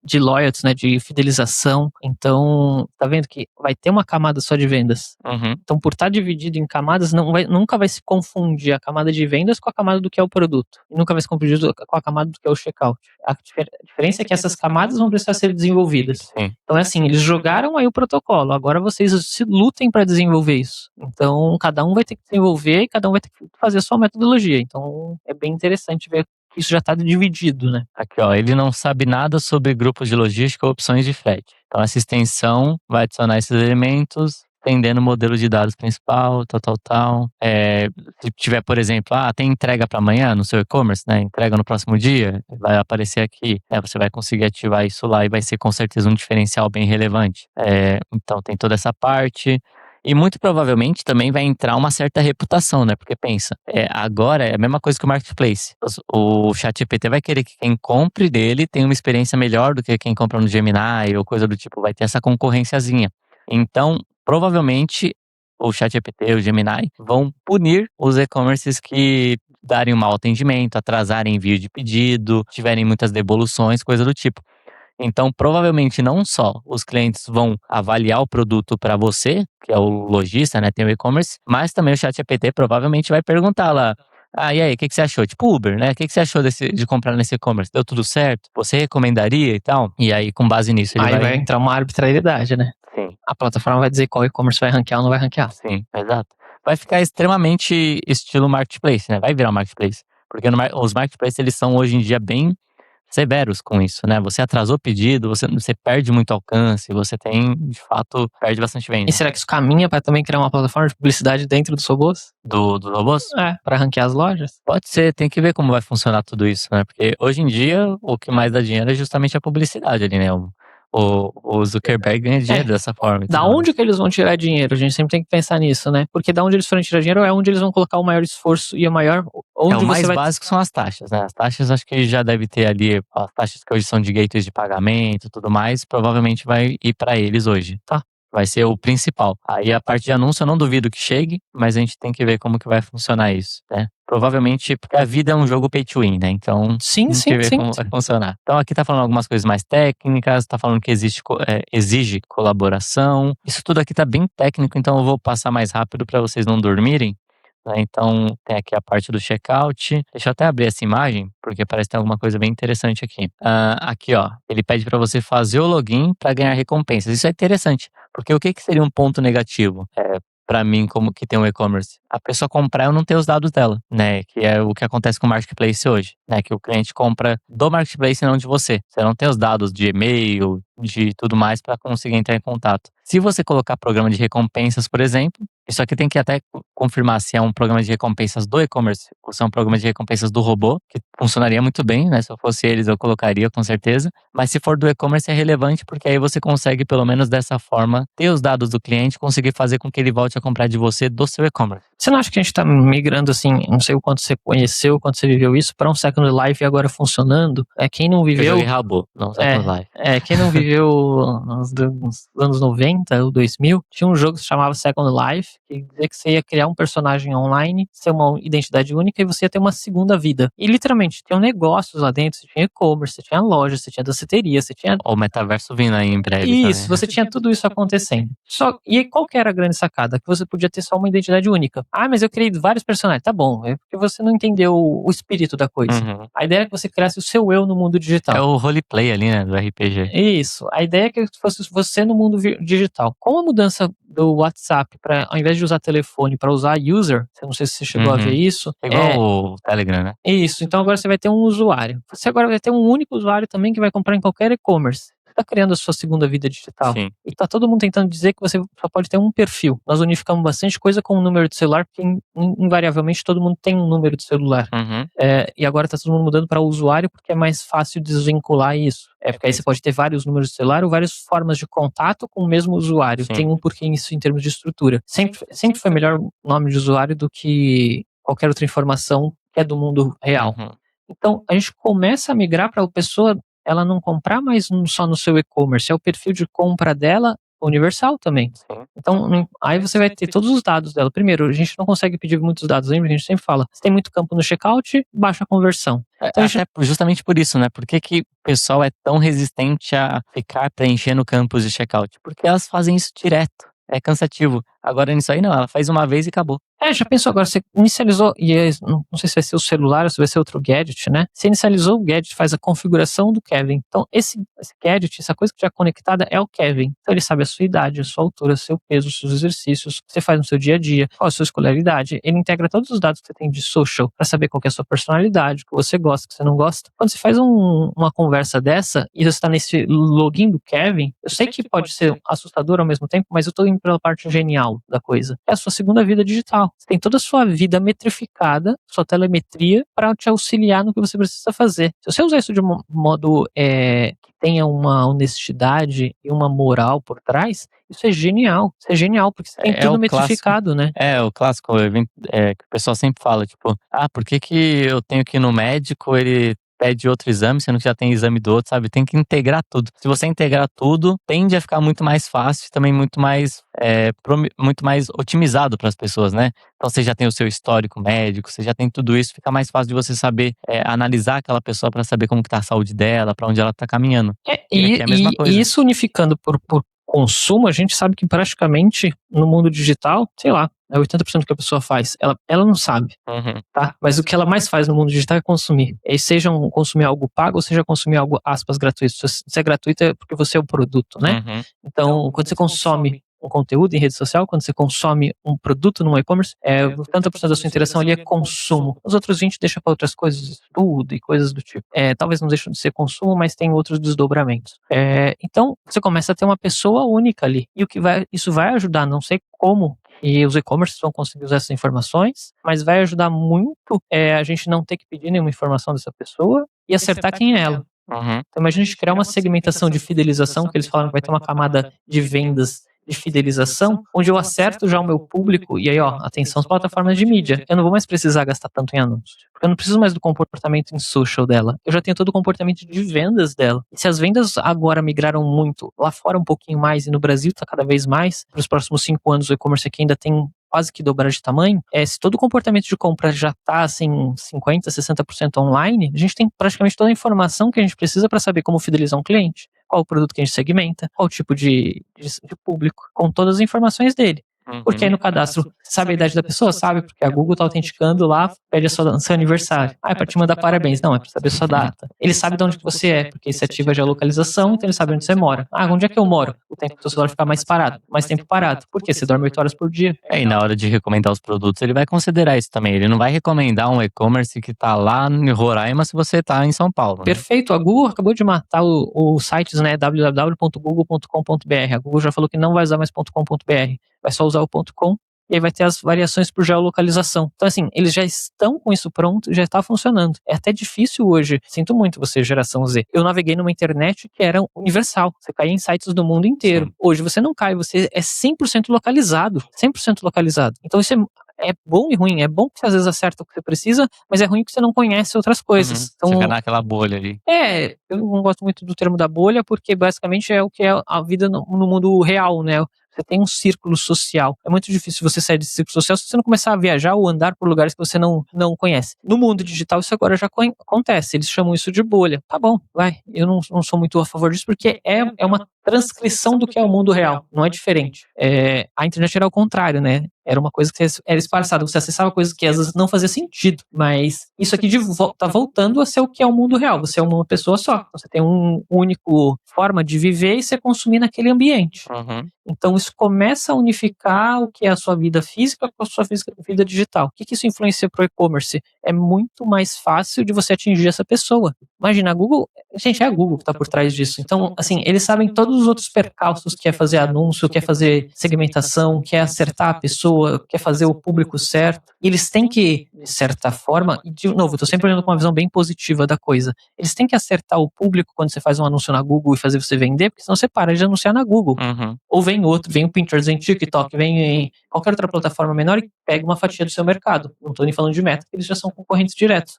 de loyalty, né, de fidelização. Então, tá vendo que vai ter uma camada só de vendas. Uhum. Então, por estar dividido em camadas, nunca vai se confundir a camada de vendas com a camada do que é o produto. E nunca vai se confundir com a camada do que é o checkout. A diferença é que essas camadas vão precisar ser desenvolvidas. Sim. Então é assim, eles jogaram aí o protocolo, agora vocês se lutem para desenvolver isso. Então, cada um vai ter que desenvolver e cada um vai ter que fazer a sua metodologia. Então, é bem interessante ver isso já está dividido, né? Aqui, ó, ele não sabe nada sobre grupos de logística ou opções de frete. Então, essa extensão vai adicionar esses elementos, entendendo o modelo de dados principal, tal. Se tiver, por exemplo, tem entrega para amanhã no seu e-commerce, né? Entrega no próximo dia, vai aparecer aqui. Você vai conseguir ativar isso lá e vai ser com certeza um diferencial bem relevante. Então, tem toda essa parte. E muito provavelmente também vai entrar uma certa reputação, né? Porque pensa, agora é a mesma coisa que o Marketplace. O ChatGPT vai querer que quem compre dele tenha uma experiência melhor do que quem compra no Gemini ou coisa do tipo. Vai ter essa concorrênciazinha. Então, provavelmente, o ChatGPT, o Gemini, vão punir os e-commerces que darem um mau atendimento, atrasarem envio de pedido, tiverem muitas devoluções, coisa do tipo. Então, provavelmente, não só os clientes vão avaliar o produto para você, que é o lojista, né, tem o e-commerce, mas também o ChatGPT provavelmente vai perguntar lá, e aí, o que você achou? Tipo Uber, né? O que você achou de comprar nesse e-commerce? Deu tudo certo? Você recomendaria e tal? E aí, com base nisso, ele vai entrar uma arbitrariedade, né? Sim. A plataforma vai dizer qual e-commerce vai ranquear ou não vai ranquear. Sim, exato. Vai ficar extremamente estilo marketplace, né? Vai virar um marketplace. Porque os marketplaces, eles são hoje em dia bem severos com isso, né? Você atrasou o pedido, você perde muito alcance, você tem, de fato, perde bastante venda. E será que isso caminha para também criar uma plataforma de publicidade dentro dos robôs? Dos robôs? Para ranquear as lojas? Pode ser, tem que ver como vai funcionar tudo isso, né? Porque hoje em dia, o que mais dá dinheiro é justamente a publicidade ali, né? O Zuckerberg ganha dinheiro dessa forma. Da onde que eles vão tirar dinheiro? A gente sempre tem que pensar nisso, né? Porque da onde eles forem tirar dinheiro é onde eles vão colocar o maior esforço e o mais básico são as taxas, né? As taxas acho que já deve ter ali, as taxas que hoje são de gateways de pagamento e tudo mais, provavelmente vai ir para eles hoje, tá? Vai ser o principal. Aí a parte de anúncio eu não duvido que chegue, mas a gente tem que ver como que vai funcionar isso, né? Provavelmente, porque a vida é um jogo pay to win, né? Então, tem que ver como vai funcionar. Então, aqui tá falando algumas coisas mais técnicas, tá falando que exige colaboração. Isso tudo aqui tá bem técnico, então eu vou passar mais rápido para vocês não dormirem. né, então tem aqui a parte do checkout. Deixa eu até abrir essa imagem, porque parece que tem alguma coisa bem interessante aqui. Aqui ó, ele pede para você fazer o login para ganhar recompensas. Isso é interessante, porque o que que seria um ponto negativo? Para mim, como que tem um e-commerce, a pessoa comprar e eu não ter os dados dela, né? Que é o que acontece com o marketplace hoje, né? Que o cliente compra do marketplace e não de você. Você não tem os dados de e-mail, de tudo mais para conseguir entrar em contato. Se você colocar programa de recompensas, por exemplo, isso aqui tem que até confirmar se é um programa de recompensas do e-commerce ou se é um programa de recompensas do robô, que funcionaria muito bem, né? Se eu fosse eles, eu colocaria com certeza. Mas se for do e-commerce é relevante porque aí você consegue, pelo menos dessa forma, ter os dados do cliente, conseguir fazer com que ele volte a comprar de você do seu e-commerce. Você não acha que a gente tá migrando assim, não sei o quanto você conheceu, o quanto você viveu isso, para um Second Life agora funcionando? Quem não Eu joguei viveu. Rabo, não Second Life. Quem não viveu nos anos 90 ou 2000, tinha um jogo que se chamava Second Life, que dizia que você ia criar um personagem online, ser uma identidade única e você ia ter uma segunda vida. E literalmente, tinham negócios lá dentro, você tinha e-commerce, você tinha loja, você tinha danceteria, você tinha. O metaverso vindo aí em breve Isso, também. você tinha tudo isso acontecendo. E aí, qual que era a grande sacada? Que você podia ter só uma identidade única. Mas eu criei vários personagens. Tá bom, é porque você não entendeu o espírito da coisa. Uhum. A ideia é que você criasse o seu eu no mundo É digital. o roleplay ali, né, do RPG. Isso. A ideia é que fosse você no mundo digital. Com a mudança do WhatsApp, ao invés de usar telefone, para usar user, eu não sei se você chegou a ver isso. É igual o Telegram, né? Isso. Então agora você vai ter um usuário. Você agora vai ter um único usuário também que vai comprar em qualquer e-commerce. Você está criando a sua segunda vida digital. Sim. E tá todo mundo tentando dizer que você só pode ter um perfil. Nós unificamos bastante coisa com um número de celular, porque invariavelmente todo mundo tem um número de celular. Uhum. E agora tá todo mundo mudando para usuário, porque é mais fácil desvincular isso. Porque aí você pode ter vários números de celular ou várias formas de contato com o mesmo usuário. Sim. Tem um porquê isso em termos de estrutura. Sempre foi melhor o nome de usuário do que qualquer outra informação que é do mundo real. Uhum. Então, a gente começa a migrar para a pessoa ela não comprar mais só no seu e-commerce, é o perfil de compra dela universal também. Sim. Então, aí você vai ter todos os dados dela. Primeiro, a gente não consegue pedir muitos dados, lembra que a gente sempre fala, se tem muito campo no checkout, baixa a conversão. Então, Até justamente por isso, né? Por que que o pessoal é tão resistente a ficar preenchendo campos de checkout? Porque elas fazem isso direto. É cansativo. Agora nisso aí não, ela faz uma vez e acabou. Já pensou agora, você inicializou, não sei se vai ser o celular ou se vai ser outro gadget, né? Você inicializou o gadget, faz a configuração do Kevin. Então, esse gadget, essa coisa que já é conectada é o Kevin. Então, ele sabe a sua idade, a sua altura, o seu peso, os seus exercícios, o que você faz no seu dia a dia, qual a sua escolaridade. Ele integra todos os dados que você tem de social para saber qual que é a sua personalidade, o que você gosta, o que você não gosta. Quando você faz uma conversa dessa e você está nesse login do Kevin, eu sei que pode ser assustador ao mesmo tempo, mas eu estou indo pela parte genial da coisa. É a sua segunda vida digital. Você tem toda a sua vida metrificada, sua telemetria, para te auxiliar no que você precisa fazer. Se você usar isso de um modo que tenha uma honestidade e uma moral por trás, isso é genial. Isso é genial, porque você tem tudo metrificado, né? É, o clássico que o pessoal sempre fala, tipo, por que que eu tenho que ir no médico, ele pede outro exame, sendo que já tem exame do outro, sabe? Tem que integrar tudo. Se você integrar tudo, tende a ficar muito mais fácil e também muito mais otimizado para as pessoas, né? Então você já tem o seu histórico médico, você já tem tudo isso, fica mais fácil de você saber analisar aquela pessoa para saber como que tá a saúde dela, para onde ela tá caminhando. E aqui é a mesma coisa. E isso unificando por consumo, a gente sabe que praticamente no mundo digital, sei lá, 80% do que a pessoa faz, ela não sabe, tá? Mas o que ela mais faz no mundo digital é consumir. E seja consumir algo pago, ou seja consumir algo, aspas, gratuito. Se é gratuito é porque você é o produto, né? Então, quando você consome um conteúdo em rede social, quando você consome um produto no e-commerce, 80% da sua interação ali é consumo. Os outros 20% deixa para outras coisas, estudo e coisas do tipo. Talvez não deixe de ser consumo, mas tem outros desdobramentos. Então, você começa a ter uma pessoa única ali. E isso vai ajudar, não sei como, e os e-commerces vão conseguir usar essas informações, mas vai ajudar muito a gente não ter que pedir nenhuma informação dessa pessoa e acertar quem é ela. Então imagina a gente criar uma segmentação de fidelização, que eles falam que vai ter uma camada de vendas de fidelização, onde eu acerto já o meu público, e aí, atenção às plataformas de mídia. Eu não vou mais precisar gastar tanto em anúncios. Porque eu não preciso mais do comportamento em social dela. Eu já tenho todo o comportamento de vendas dela. E se as vendas agora migraram muito, lá fora um pouquinho mais, e no Brasil está cada vez mais, para os próximos 5 anos o e-commerce aqui ainda tem quase que dobrar de tamanho, se todo o comportamento de compra já está assim 50%, 60% online, a gente tem praticamente toda a informação que a gente precisa para saber como fidelizar um cliente, qual o produto que a gente segmenta, qual o tipo de público, com todas as informações dele. Porque aí no cadastro, Sabe a idade da pessoa? Sabe, porque a Google tá autenticando lá, pede seu aniversário. Ah, é pra te mandar parabéns. Não, é pra saber sua data. Ele sabe de onde que você é, porque isso ativa a geolocalização, então ele sabe onde você mora. Ah, onde é que eu moro? O tempo que o seu celular ficar mais tempo parado. Por quê? Você dorme 8 horas por dia. E na hora de recomendar os produtos, ele vai considerar isso também. Ele não vai recomendar um e-commerce que tá lá em Roraima se você tá em São Paulo, né? Perfeito. A Google acabou de matar os sites, né, www.google.com.br. A Google já falou que não vai usar mais .com.br, vai só usar o .com. E aí vai ter as variações por geolocalização. Então, assim, eles já estão com isso pronto, já está funcionando. É até difícil hoje. Sinto muito você, geração Z. Eu naveguei numa internet que era universal. Você caía em sites do mundo inteiro. Sim. Hoje você não cai, você é 100% localizado. 100% localizado. Então isso é bom e ruim. É bom que você às vezes acerta o que você precisa, mas é ruim que você não conhece outras coisas. Então, Você fica naquela bolha ali. eu não gosto muito do termo da bolha, porque basicamente é o que é a vida no mundo real, né? Você tem um círculo social. É muito difícil você sair desse círculo social se você não começar a viajar ou andar por lugares que você não conhece. No mundo digital, isso agora já acontece. Eles chamam isso de bolha. Tá bom, vai. Eu não sou muito a favor disso, porque é uma transcrição do que é o mundo real. Não é diferente. A internet era ao contrário, né? Era uma coisa que era esparçada. Você acessava coisas que às vezes não fazia sentido. Mas isso aqui tá voltando a ser o que é o mundo real. Você é uma pessoa só. Você tem uma única forma de viver e se consumir naquele ambiente. Então isso começa a unificar o que é a sua vida física com a sua vida digital. O que isso influencia para o e-commerce? É muito mais fácil de você atingir essa pessoa. Imagina, a Google, gente, é a Google que está por trás disso. Então, assim, eles sabem todos os outros percalços que é fazer anúncio, que é fazer segmentação, que é acertar a pessoa, que é fazer o público certo. E eles têm que, de certa forma, e de novo, eu estou sempre olhando com uma visão bem positiva da coisa, eles têm que acertar o público quando você faz um anúncio na Google e fazer você vender, porque senão você para de anunciar na Google. Ou vem outro, vem o Pinterest, vem o TikTok, vem em qualquer outra plataforma menor e pega uma fatia do seu mercado. Não estou nem falando de Meta, eles já são concorrentes diretos.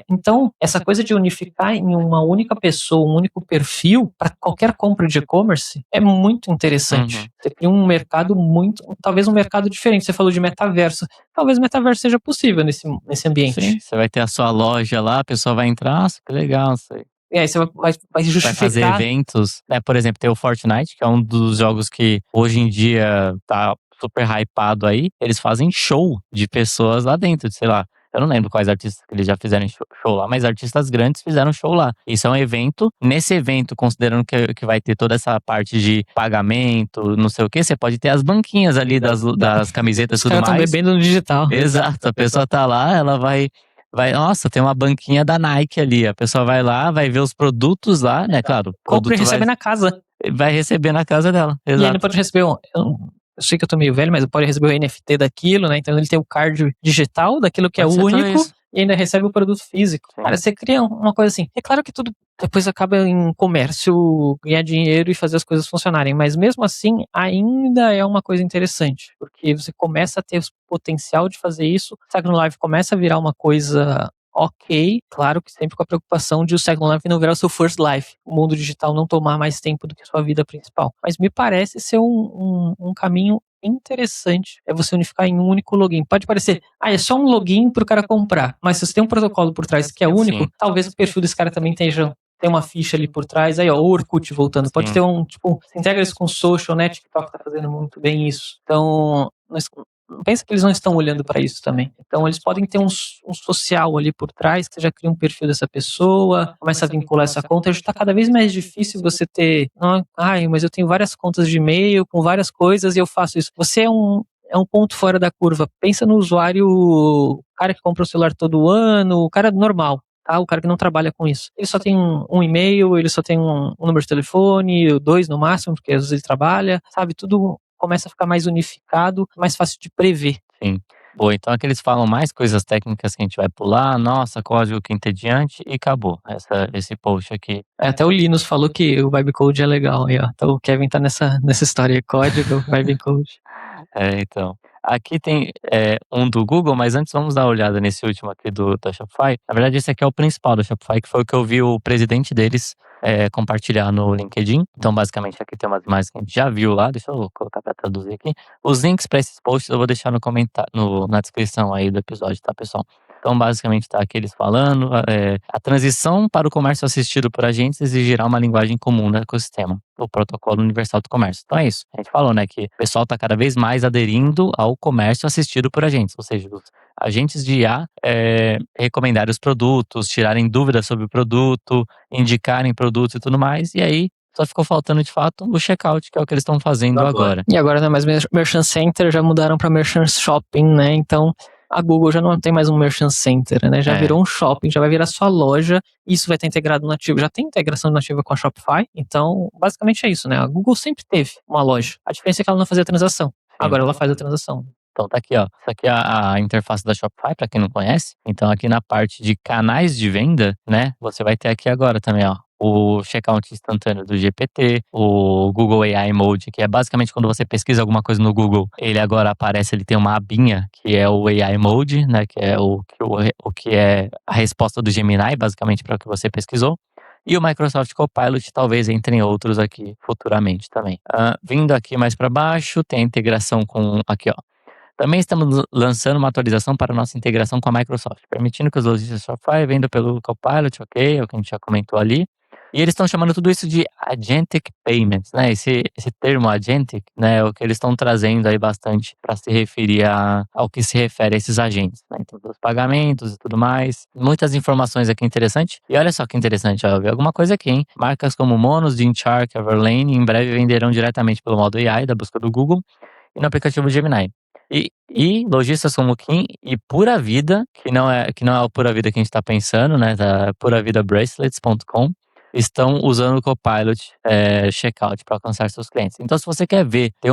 Então, essa coisa de unificar em uma única pessoa, um único perfil, para qualquer compra de e-commerce, é muito interessante. Você cria um mercado talvez um mercado diferente. Você falou de metaverso. Talvez metaverso seja possível nesse ambiente. Sim, você vai ter a sua loja lá, a pessoa vai entrar, nossa, que legal isso aí. E aí você vai justificar. Vai fazer eventos, né? Por exemplo, tem o Fortnite, que é um dos jogos que hoje em dia tá super hypado aí. Eles fazem show de pessoas lá dentro, sei lá. Eu não lembro quais artistas que eles já fizeram show lá, mas artistas grandes fizeram show lá. Isso é um evento. Nesse evento, considerando que vai ter toda essa parte de pagamento, não sei o que, você pode ter as banquinhas ali das camisetas e tudo mais. Os caras estão bebendo no digital. Exato, a pessoa tá lá, ela vai, nossa, tem uma banquinha da Nike ali. A pessoa vai lá, vai ver os produtos lá, né? Claro, compra e recebe na casa. Vai receber na casa dela. Exato. E ainda pode receber eu sei que eu tô meio velho, mas pode receber o NFT daquilo, né? Então ele tem o card digital daquilo que é único e ainda recebe o produto físico. Sim. Cara, você cria uma coisa assim. É claro que tudo depois acaba em comércio, ganhar dinheiro e fazer as coisas funcionarem, mas mesmo assim ainda é uma coisa interessante, porque você começa a ter o potencial de fazer isso. O Second Life começa a virar uma coisa ok, claro que sempre com a preocupação de o Second Life não virar o seu first life, o mundo digital não tomar mais tempo do que a sua vida principal. Mas me parece ser um caminho interessante, é você unificar em um único login. Pode parecer, é só um login para o cara comprar, mas se você tem um protocolo por trás que é único, talvez o perfil desse cara também tem uma ficha ali por trás, aí ó, o Orkut voltando, pode ter você integra isso com o social, né, TikTok tá fazendo muito bem isso. Então, pensa que eles não estão olhando para isso também. Então eles podem ter um social ali por trás, que você já cria um perfil dessa pessoa, começa a vincular essa conta, já está cada vez mais difícil você ter, mas eu tenho várias contas de e-mail com várias coisas e eu faço isso. Você é um ponto fora da curva. Pensa no usuário, o cara que compra o celular todo ano, o cara normal. Tá? O cara que não trabalha com isso. Ele só tem um e-mail, ele só tem um número de telefone, 2 no máximo, porque às vezes ele trabalha, sabe? Tudo começa a ficar mais unificado, mais fácil de prever. Sim. Boa, então aqui eles falam mais coisas técnicas que a gente vai pular, nossa, código quinta adiante e acabou esse post aqui. Até o Linus falou que o Vibecode é legal aí, ó. Então o Kevin tá nessa história aí, código, Vibecode. Então. Aqui tem um do Google, mas antes vamos dar uma olhada nesse último aqui da Shopify. Na verdade, esse aqui é o principal da Shopify, que foi o que eu vi o presidente deles compartilhar no LinkedIn. Então, basicamente, aqui tem umas imagens que a gente já viu lá. Deixa eu colocar para traduzir aqui. Os links para esses posts eu vou deixar no comentário, na descrição aí do episódio, tá, pessoal? Então, basicamente, está aqui eles falando, a transição para o comércio assistido por agentes exigirá uma linguagem comum no ecossistema, o Protocolo Universal do Comércio. Então é isso, a gente falou, né, que o pessoal está cada vez mais aderindo ao comércio assistido por agentes, ou seja, os agentes de IA recomendarem os produtos, tirarem dúvidas sobre o produto, indicarem produtos e tudo mais, e aí só ficou faltando, de fato, o checkout, que é o que eles estão fazendo agora. E agora não é mais Merchant Center, já mudaram para Merchant Shopping, né? Então a Google já não tem mais um Merchant Center, né? Já virou um shopping, já vai virar sua loja. Isso vai estar integrado nativo. Já tem integração nativa com a Shopify. Então, basicamente é isso, né? A Google sempre teve uma loja. A diferença é que ela não fazia transação. Agora ela faz a transação. Então tá aqui, ó. Isso aqui é a interface da Shopify, para quem não conhece. Então aqui na parte de canais de venda, né, você vai ter aqui agora também, ó, o checkout instantâneo do GPT, o Google AI Mode, que é basicamente quando você pesquisa alguma coisa no Google, ele agora aparece, ele tem uma abinha que é o AI Mode, né, que é o que é a resposta do Gemini, basicamente para o que você pesquisou. E o Microsoft Copilot, talvez entre outros aqui futuramente também. Vindo aqui mais para baixo, tem a integração com, aqui ó, também estamos lançando uma atualização para nossa integração com a Microsoft, permitindo que os lojistas Shopify vendam pelo Copilot, ok, é o que a gente já comentou ali. E eles estão chamando tudo isso de Agentic Payments, né? Esse termo Agentic, né, é o que eles estão trazendo aí bastante para se referir ao que se refere a esses agentes, né? Então, os pagamentos e tudo mais. Muitas informações aqui interessantes. E olha só que interessante, ó, eu vi alguma coisa aqui, hein? Marcas como Monos, Gymshark, Everlane em breve venderão diretamente pelo modo AI da busca do Google e no aplicativo Gemini. E lojistas como Kim e Pura Vida, que não é o Pura Vida que a gente está pensando, né? Da puravidabracelets.com, estão usando o Copilot Checkout para alcançar seus clientes. Então, se você quer ter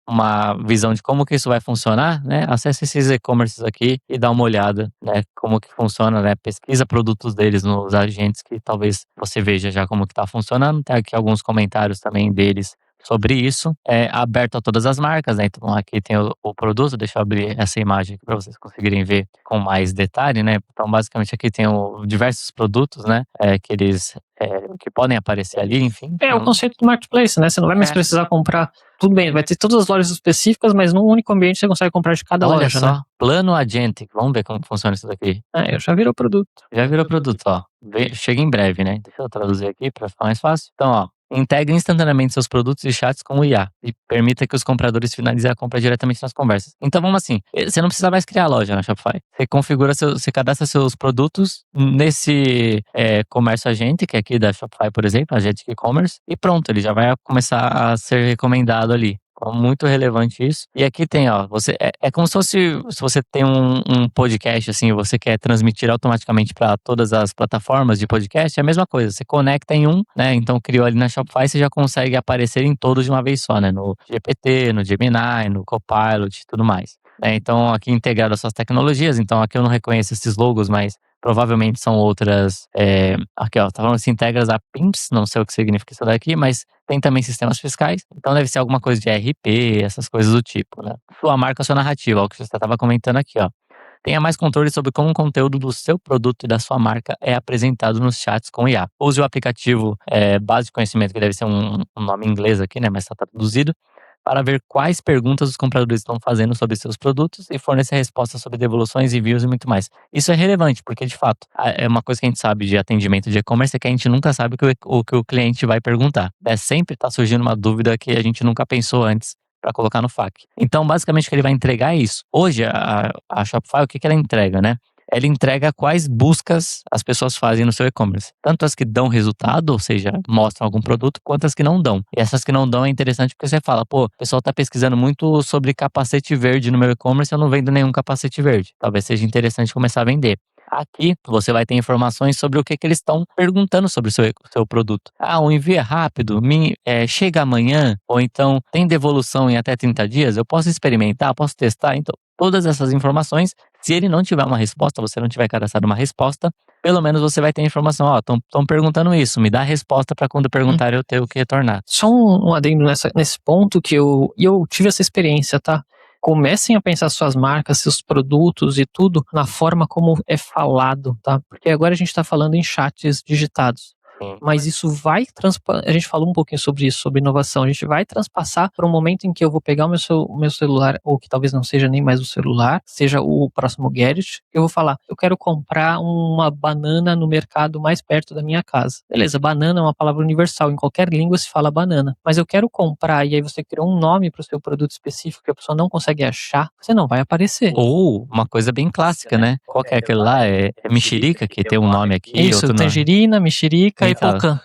uma visão de como que isso vai funcionar, né? Acesse esses e-commerces aqui e dá uma olhada, né? Como que funciona, né? Pesquisa produtos deles nos agentes que talvez você veja já como que está funcionando. Tem aqui alguns comentários também deles sobre isso, é aberto a todas as marcas, né? Então aqui tem o produto, deixa eu abrir essa imagem aqui para vocês conseguirem ver com mais detalhe, né? Então basicamente aqui tem diversos produtos, né? Que eles que podem aparecer ali, enfim. É o conceito do marketplace, né? Você não vai mais precisar comprar. Tudo bem, vai ter todas as lojas específicas, mas num único ambiente você consegue comprar de cada Olha loja, só, né? Plano Agentic, vamos ver como funciona isso daqui. Já virou produto. Já virou produto, ó. Chega em breve, né? Deixa eu traduzir aqui para ficar mais fácil. Então, ó, integre instantaneamente seus produtos e chats com o IA e permita que os compradores finalizem a compra diretamente nas conversas. Então, vamos assim, você não precisa mais criar loja na Shopify. Você cadastra seus produtos nesse comércio agente, que é aqui da Shopify, por exemplo, Agentic E-Commerce, e pronto, ele já vai começar a ser recomendado ali. Muito relevante isso. E aqui tem, ó, é como se fosse, se você tem um podcast, assim, e você quer transmitir automaticamente para todas as plataformas de podcast, é a mesma coisa. Você conecta em um, né? Então criou ali na Shopify, você já consegue aparecer em todos de uma vez só, né? No GPT, no Gemini, no Copilot e tudo mais. Então aqui integrado as suas tecnologias. Então aqui eu não reconheço esses logos, mas provavelmente são outras. Aqui, ó, tá falando se integras a PIMPs, não sei o que significa isso daqui, mas tem também sistemas fiscais, então deve ser alguma coisa de RP, essas coisas do tipo, né? Sua marca, sua narrativa, ó, o que você estava comentando aqui, ó. Tenha mais controle sobre como o conteúdo do seu produto e da sua marca é apresentado nos chats com IA. Use o aplicativo Base de Conhecimento, que deve ser um nome em inglês aqui, né? Mas está traduzido, para ver quais perguntas os compradores estão fazendo sobre seus produtos e fornecer respostas sobre devoluções, envios e muito mais. Isso é relevante, porque de fato, é uma coisa que a gente sabe de atendimento de e-commerce, é que a gente nunca sabe o que o cliente vai perguntar. Sempre está surgindo uma dúvida que a gente nunca pensou antes para colocar no FAQ. Então, basicamente, o que ele vai entregar é isso. Hoje, a Shopify, o que ela entrega, né? Ela entrega quais buscas as pessoas fazem no seu e-commerce. Tanto as que dão resultado, ou seja, mostram algum produto, quanto as que não dão. E essas que não dão é interessante porque você fala, pô, o pessoal tá pesquisando muito sobre capacete verde no meu e-commerce, eu não vendo nenhum capacete verde. Talvez seja interessante começar a vender. Aqui você vai ter informações sobre o que eles estão perguntando sobre o seu produto. O envio é rápido, chega amanhã, ou então tem devolução em até 30 dias, eu posso experimentar, posso testar. Então, todas essas informações, se ele não tiver uma resposta, você não tiver cadastrado uma resposta, pelo menos você vai ter informação, ó, estão perguntando isso, me dá a resposta para quando perguntar eu ter o que retornar. Só um adendo nesse ponto que eu tive essa experiência, tá? Comecem a pensar suas marcas, seus produtos e tudo na forma como é falado, tá? Porque agora a gente está falando em chats digitados. Sim. mas isso vai a gente falou um pouquinho sobre isso, sobre inovação, a gente vai transpassar para um momento em que eu vou pegar o meu celular, ou que talvez não seja nem mais o celular, seja o próximo gadget, eu vou falar, eu quero comprar uma banana no mercado mais perto da minha casa. Beleza, banana é uma palavra universal, em qualquer língua se fala banana, mas eu quero comprar, e aí você criou um nome para o seu produto específico que a pessoa não consegue achar, você não vai aparecer. Ou uma coisa bem clássica, né? Qual que é aquele lá? É mexerica, que tem um nome aqui, Isso, outro nome. tangerina, mexerica e Então, polcã.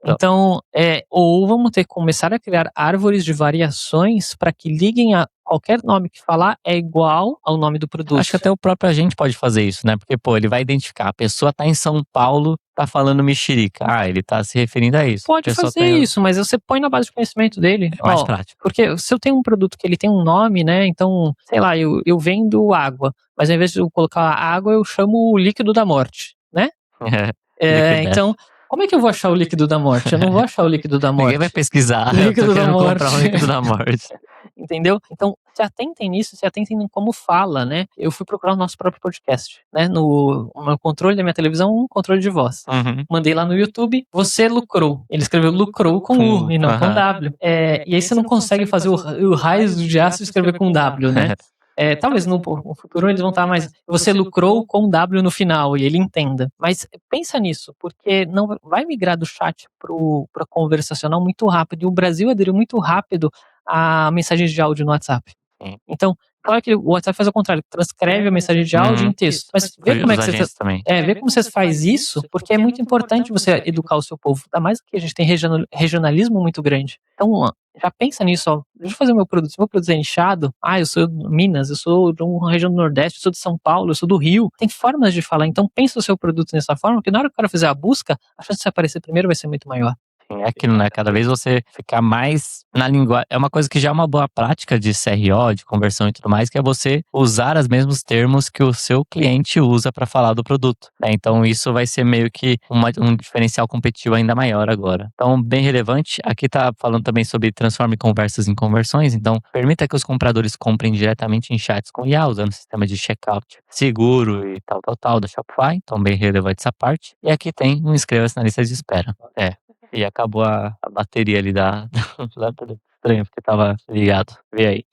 então, Então, ou vamos ter que começar a criar árvores de variações para que liguem a qualquer nome que falar é igual ao nome do produto. acho que até o próprio agente pode fazer isso, né? Porque, pô, ele vai identificar, a pessoa tá em São Paulo, tá falando mexerica. Ah, ele tá se referindo a isso. A Pode pessoa fazer tá em... isso, mas você põe na base de conhecimento dele. É mais Ó, prático. porque se eu tenho um produto que ele tem um nome, né? Então, sei lá, eu vendo água, mas ao invés de eu colocar água, eu chamo o líquido da morte, né? Liquid Death. Então, como é que eu vou achar o líquido da morte? Eu não vou achar o líquido da morte. Ninguém vai pesquisar, eu tô Líquido da querendo morte. comprar um líquido da morte. Entendeu? Então, se atentem nisso, se atentem em como fala, né? Eu fui procurar o nosso próprio podcast, né? No controle da minha televisão, um controle de voz. Uhum. Mandei lá no YouTube, você lucrou. Ele escreveu lucrou com U e não com W. E aí você não consegue fazer o raio de aço escrever com W, né? Talvez no futuro eles vão estar mais. Você lucrou com W no final e ele entenda. Mas pensa nisso, porque não vai migrar do chat para conversacional muito rápido. E o Brasil aderiu muito rápido a mensagens de áudio no WhatsApp. Então, claro que o WhatsApp faz o contrário, transcreve a mensagem de áudio em texto. Mas vê como é que você também. vê como você faz isso, porque é muito importante você educar o seu povo. Ainda mais que a gente tem regionalismo muito grande. Então, ó, já pensa nisso, ó. Deixa eu fazer o meu produto. Se o meu produto é nichado, eu sou de Minas, eu sou de uma região do Nordeste, eu sou de São Paulo, eu sou do Rio. Tem formas de falar. Então, pensa o seu produto dessa forma, porque na hora que o cara fizer a busca, a chance de você aparecer primeiro vai ser muito maior. É aquilo, né? Cada vez você ficar mais na linguagem. É uma coisa que já é uma boa prática de CRO, de conversão e tudo mais, que é você usar os mesmos termos que o seu cliente usa para falar do produto, né? Então isso vai ser meio que um diferencial competitivo ainda maior agora. Então, bem relevante. Aqui tá falando também sobre transforme conversas em conversões. Então, permita que os compradores comprem diretamente em chats com IA, usando o sistema de checkout seguro e tal da Shopify. Então, bem relevante essa parte. E aqui tem um inscreva-se na lista de espera. E acabou a bateria ali da lâmpada. Estranho, porque tava ligado. Vê aí.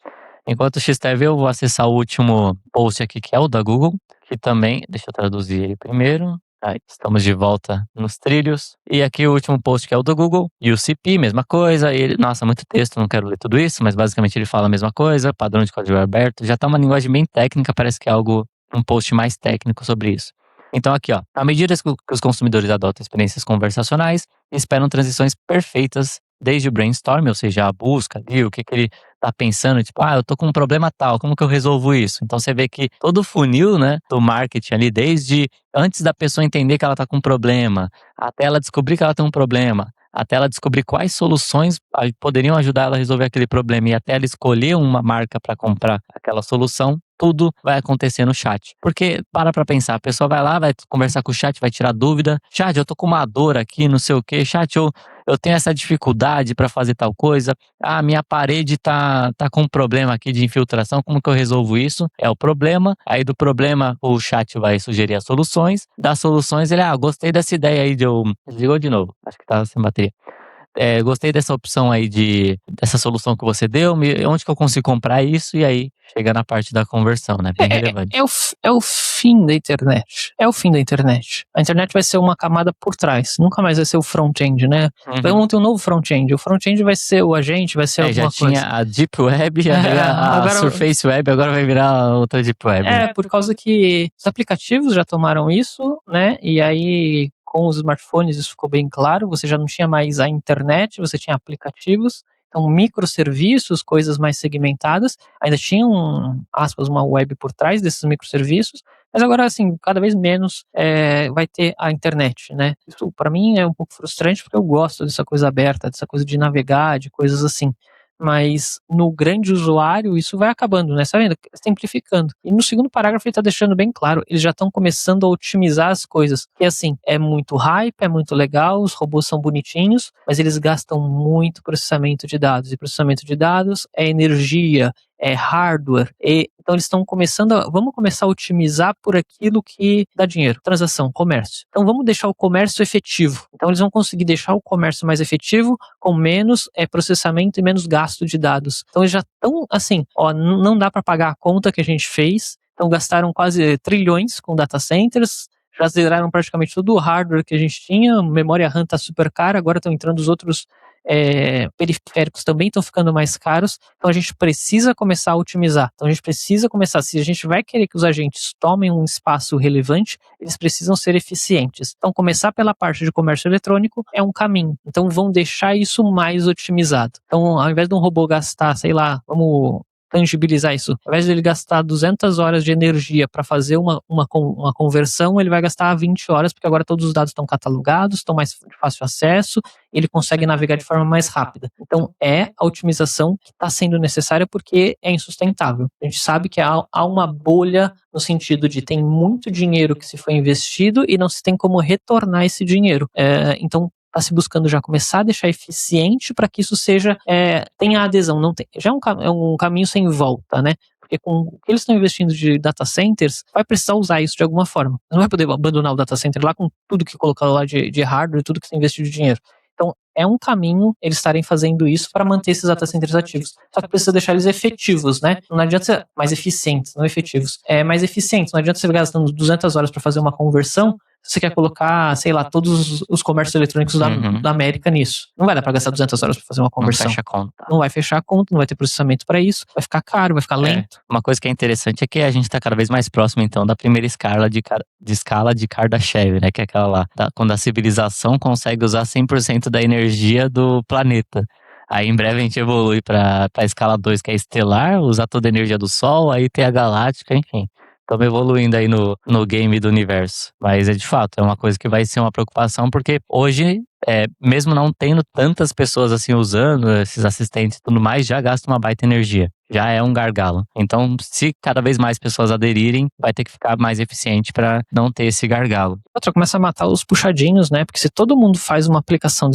Enquanto o X-Tev, eu vou acessar o último post aqui, que é o da Google, que também, deixa eu traduzir ele primeiro. Aí, estamos de volta nos trilhos. E aqui o último post, que é o do Google. E o CP, mesma coisa. Nossa, muito texto, não quero ler tudo isso, mas basicamente ele fala a mesma coisa, padrão de código aberto. Já tá uma linguagem bem técnica, parece que é um post mais técnico sobre isso. Então aqui, ó, à medida que os consumidores adotam experiências conversacionais, esperam transições perfeitas desde o brainstorm, ou seja, a busca ali, o que ele tá pensando, tipo, eu tô com um problema tal, como que eu resolvo isso? Então você vê que todo o funil, né, do marketing ali, desde antes da pessoa entender que ela tá com um problema, até ela descobrir que ela tem um problema, até ela descobrir quais soluções poderiam ajudar ela a resolver aquele problema e até ela escolher uma marca para comprar aquela solução, tudo vai acontecer no chat. Porque, para pra pensar, a pessoa vai lá, vai conversar com o chat, vai tirar dúvida. Chat, eu tô com uma dor aqui, não sei o quê. Chat, eu tenho essa dificuldade para fazer tal coisa. Minha parede tá com um problema aqui de infiltração, como que eu resolvo isso? É o problema. Aí do problema, o chat vai sugerir as soluções. Das soluções, ele, gostei dessa ideia aí de eu... Desligou de novo, acho que tá sem bateria. Gostei dessa opção aí dessa solução que você deu, onde que eu consigo comprar isso? E aí chega na parte da conversão, né? Bem relevante. É o fim da internet. É o fim da internet. A internet vai ser uma camada por trás. Nunca mais vai ser o front-end, né? Vamos ter um novo front-end. O front-end vai ser o agente, vai ser alguma já coisa. tinha a Deep Web, a Surface Web, agora vai virar outra Deep Web. Por causa que os aplicativos já tomaram isso, né? E aí, com os smartphones, isso ficou bem claro. Você já não tinha mais a internet, você tinha aplicativos. Então, microserviços, coisas mais segmentadas. Ainda tinha aspas, uma web por trás desses microserviços. Mas agora, assim, cada vez menos vai ter a internet, né? Isso, para mim, é um pouco frustrante, porque eu gosto dessa coisa aberta, dessa coisa de navegar, de coisas assim. Mas no grande usuário isso vai acabando, né? Tá vendo? Simplificando. E no segundo parágrafo ele tá deixando bem claro, eles já estão começando a otimizar as coisas. Que assim, é muito hype, é muito legal, os robôs são bonitinhos, mas eles gastam muito processamento de dados. E processamento de dados é energia, hardware. Então eles estão vamos começar a otimizar por aquilo que dá dinheiro, transação, comércio. Então vamos deixar o comércio efetivo. Então eles vão conseguir deixar o comércio mais efetivo com menos processamento e menos gasto de dados. Então eles já estão assim, não dá para pagar a conta que a gente fez. Então gastaram quase trilhões com data centers, já zeraram praticamente todo o hardware que a gente tinha, memória RAM está super cara, agora estão entrando os outros periféricos também estão ficando mais caros, então a gente precisa começar a otimizar. Então a gente precisa começar, se a gente vai querer que os agentes tomem um espaço relevante, eles precisam ser eficientes. Então começar pela parte de comércio eletrônico é um caminho. Então vão deixar isso mais otimizado. Então ao invés de um robô gastar, sei lá, vamos tangibilizar isso. Ao invés de ele gastar 200 horas de energia para fazer uma conversão, ele vai gastar 20 horas, porque agora todos os dados estão catalogados, estão mais de fácil acesso, ele consegue navegar de forma mais rápida. Então, é a otimização que está sendo necessária porque é insustentável. A gente sabe que há uma bolha no sentido de tem muito dinheiro que se foi investido e não se tem como retornar esse dinheiro. Então, está se buscando já começar a deixar eficiente para que isso tenha adesão. Não tem, já é um caminho sem volta, né? Porque com o que eles estão investindo de data centers, vai precisar usar isso de alguma forma. Não vai poder abandonar o data center lá com tudo que colocaram lá de hardware, tudo que tem investido de dinheiro. Então, é um caminho eles estarem fazendo isso para manter esses data centers ativos. Só que precisa deixar eles efetivos, né? Não adianta ser mais eficientes, não efetivos. Mais eficientes. Não adianta você gastando 200 horas para fazer uma conversão, se você quer colocar, sei lá, todos os comércios eletrônicos da América nisso. Não vai dar para gastar 200 horas para fazer uma conversão. Não fecha a conta. Não vai fechar a conta, não vai ter processamento para isso, vai ficar caro, vai ficar lento. Uma coisa que é interessante é que a gente está cada vez mais próximo, então, da primeira escala de Kardashev, né? Que é aquela lá, quando a civilização consegue usar 100% da energia do planeta. Aí em breve a gente evolui para a escala 2, que é estelar, usar toda a energia do Sol, aí tem a galáctica, enfim. Estamos evoluindo aí no game do universo. Mas de fato, é uma coisa que vai ser uma preocupação, porque hoje, mesmo não tendo tantas pessoas assim usando esses assistentes e tudo mais, já gasta uma baita energia. Já é um gargalo. Então, se cada vez mais pessoas aderirem, vai ter que ficar mais eficiente para não ter esse gargalo. Outra, começa a matar os puxadinhos, né? Porque se todo mundo faz uma aplicação,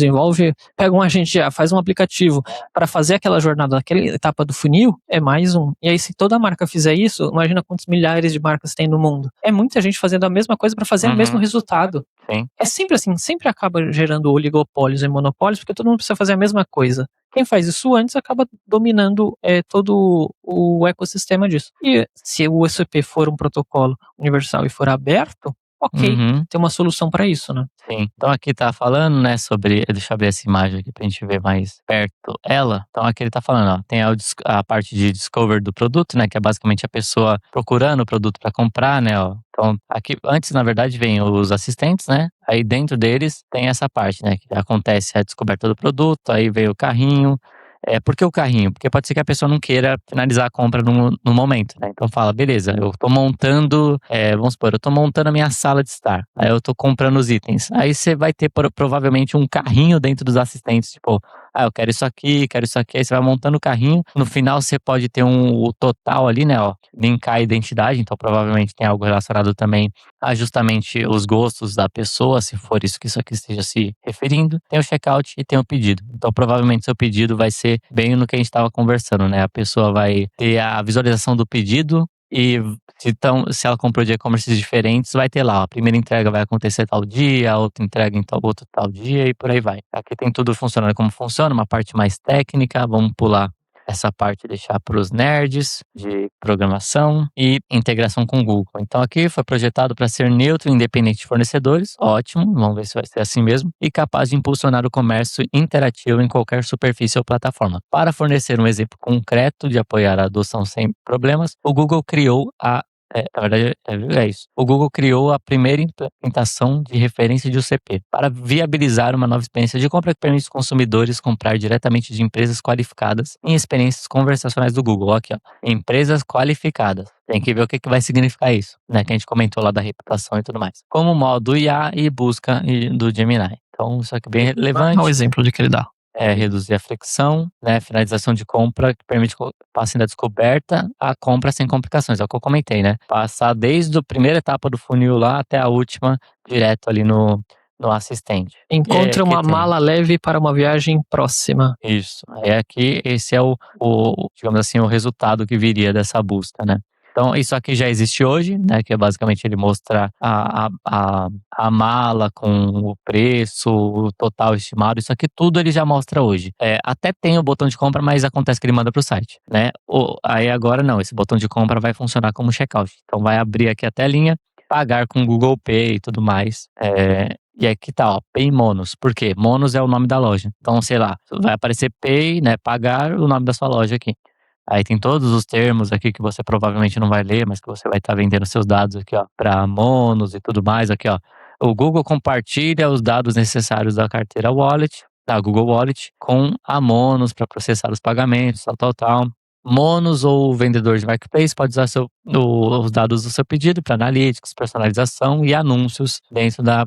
pega um agente, faz um aplicativo para fazer aquela jornada naquela etapa do funil, é mais um. E aí, se toda marca fizer isso, imagina quantos milhares de marcas tem no mundo. É muita gente fazendo a mesma coisa para fazer o mesmo resultado. Sim. É sempre assim, sempre acaba gerando oligopólios e monopólios, porque todo mundo precisa fazer a mesma coisa. Quem faz isso antes acaba dominando todo o ecossistema disso. E se o ECP for um protocolo universal e for aberto, ok, tem uma solução para isso, né? Sim. Então aqui tá falando, né, sobre. Deixa eu abrir essa imagem aqui pra gente ver mais perto ela. Então aqui ele tá falando, ó, tem a parte de discover do produto, né, que é basicamente a pessoa procurando o produto para comprar, né, ó. Então aqui, antes na verdade vem os assistentes, né, aí dentro deles tem essa parte, né, que acontece a descoberta do produto, aí vem o carrinho. Por que o carrinho? Porque pode ser que a pessoa não queira finalizar a compra no momento, né? Então fala, beleza, eu tô montando, vamos supor, eu tô montando a minha sala de estar. Aí eu tô comprando os itens. Aí você vai ter provavelmente um carrinho dentro dos assistentes, tipo, eu quero isso aqui, quero isso aqui. Aí você vai montando o carrinho. No final você pode ter o total ali, né? Ó, linkar a identidade. Então provavelmente tem algo relacionado também a justamente os gostos da pessoa, se for isso que aqui esteja se referindo. Tem o checkout e tem o pedido. Então provavelmente seu pedido vai ser bem no que a gente estava conversando, né? A pessoa vai ter a visualização do pedido e se ela comprou de e-commerces diferentes, vai ter lá, ó, a primeira entrega vai acontecer tal dia, a outra entrega em outro tal dia e por aí vai. Aqui tem tudo funcionando como funciona, uma parte mais técnica, vamos pular essa parte e deixar para os nerds de programação e integração com o Google. Então aqui foi projetado para ser neutro e independente de fornecedores, ótimo, vamos ver se vai ser assim mesmo, e capaz de impulsionar o comércio interativo em qualquer superfície ou plataforma. Para fornecer um exemplo concreto de apoiar a adoção sem problemas, o Google criou na verdade, é isso. O Google criou a primeira implementação de referência de UCP para viabilizar uma nova experiência de compra que permite os consumidores comprar diretamente de empresas qualificadas em experiências conversacionais do Google. Aqui, ó, empresas qualificadas. Tem que ver o que vai significar isso, né? Que a gente comentou lá da reputação e tudo mais. Como modo IA e busca do Gemini. Então, isso aqui é bem relevante. Qual o exemplo de que ele dá? Reduzir a fricção, né, finalização de compra que permite passar da descoberta à compra sem complicações, é o que eu comentei, né? Passar desde a primeira etapa do funil lá até a última, direto ali no no assistente. Encontre Que uma tem mala leve para uma viagem próxima. isso. Aí aqui esse é digamos assim, o resultado que viria dessa busca, né. Então isso aqui já existe hoje, né, que é basicamente ele mostrar a mala com o preço, o total estimado, isso aqui tudo ele já mostra hoje. Até tem o botão de compra, mas acontece que ele manda para o site, né. Aí agora não, esse botão de compra vai funcionar como checkout. Então vai abrir aqui a telinha, pagar com Google Pay e tudo mais. E aqui tá, ó, Pay Monos. Por quê? Monos é o nome da loja. Então, sei lá, vai aparecer Pay, né, pagar, o nome da sua loja aqui. Aí tem todos os termos aqui que você provavelmente não vai ler, mas que você vai estar vendendo seus dados aqui, ó, para Monos e tudo mais aqui, ó. O Google compartilha os dados necessários da carteira Wallet, da Google Wallet, com a Monos para processar os pagamentos, tal, tal, tal. Monos ou vendedor de marketplace pode usar os dados do seu pedido para analytics, personalização e anúncios dentro da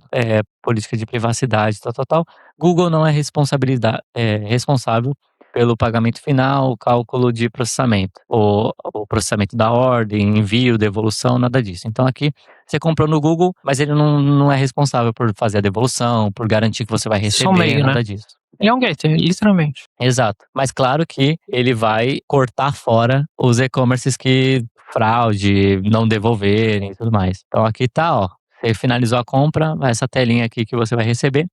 política de privacidade, tal, tal, tal. Google não é responsável pelo pagamento final, cálculo de processamento, o processamento da ordem, envio, devolução, nada disso. Então aqui você comprou no Google, mas ele não é responsável por fazer a devolução, por garantir que você vai Só um receber, meio, né? nada disso. Ele é um gateway, literalmente. Exato. Mas claro que ele vai cortar fora os e-commerces que fraude, não devolverem e tudo mais. Então aqui tá, ó, você finalizou a compra, essa telinha aqui que você vai receber.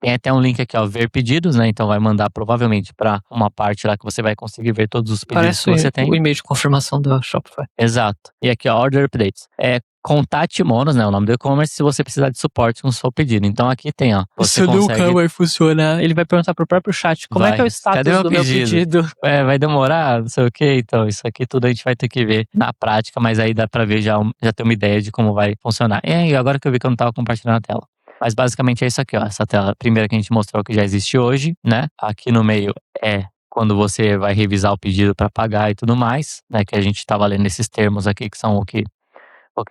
Tem até um link aqui, ó, ver pedidos, né? Então vai mandar provavelmente para uma parte lá que você vai conseguir ver todos os pedidos que você Parece tem. o e-mail de confirmação da Shopify. Exato. E aqui, ó, Order Updates. Contate Monos, né? O nome do e-commerce, se você precisar de suporte com o seu pedido. Então aqui tem, ó. Você Isso nunca consegue. vai funcionar. Ele vai perguntar pro próprio chat como é que é o Cadê status meu do meu pedido? pedido. Vai demorar, não sei o quê. Então, isso aqui tudo a gente vai ter que ver na prática, mas aí dá pra ver já ter uma ideia de como vai funcionar. E agora que eu vi que eu não tava compartilhando a tela. Mas basicamente é isso aqui, ó. Essa tela primeira que a gente mostrou que já existe hoje, né? Aqui no meio é quando você vai revisar o pedido para pagar e tudo mais, né? Que a gente estava lendo esses termos aqui que são o que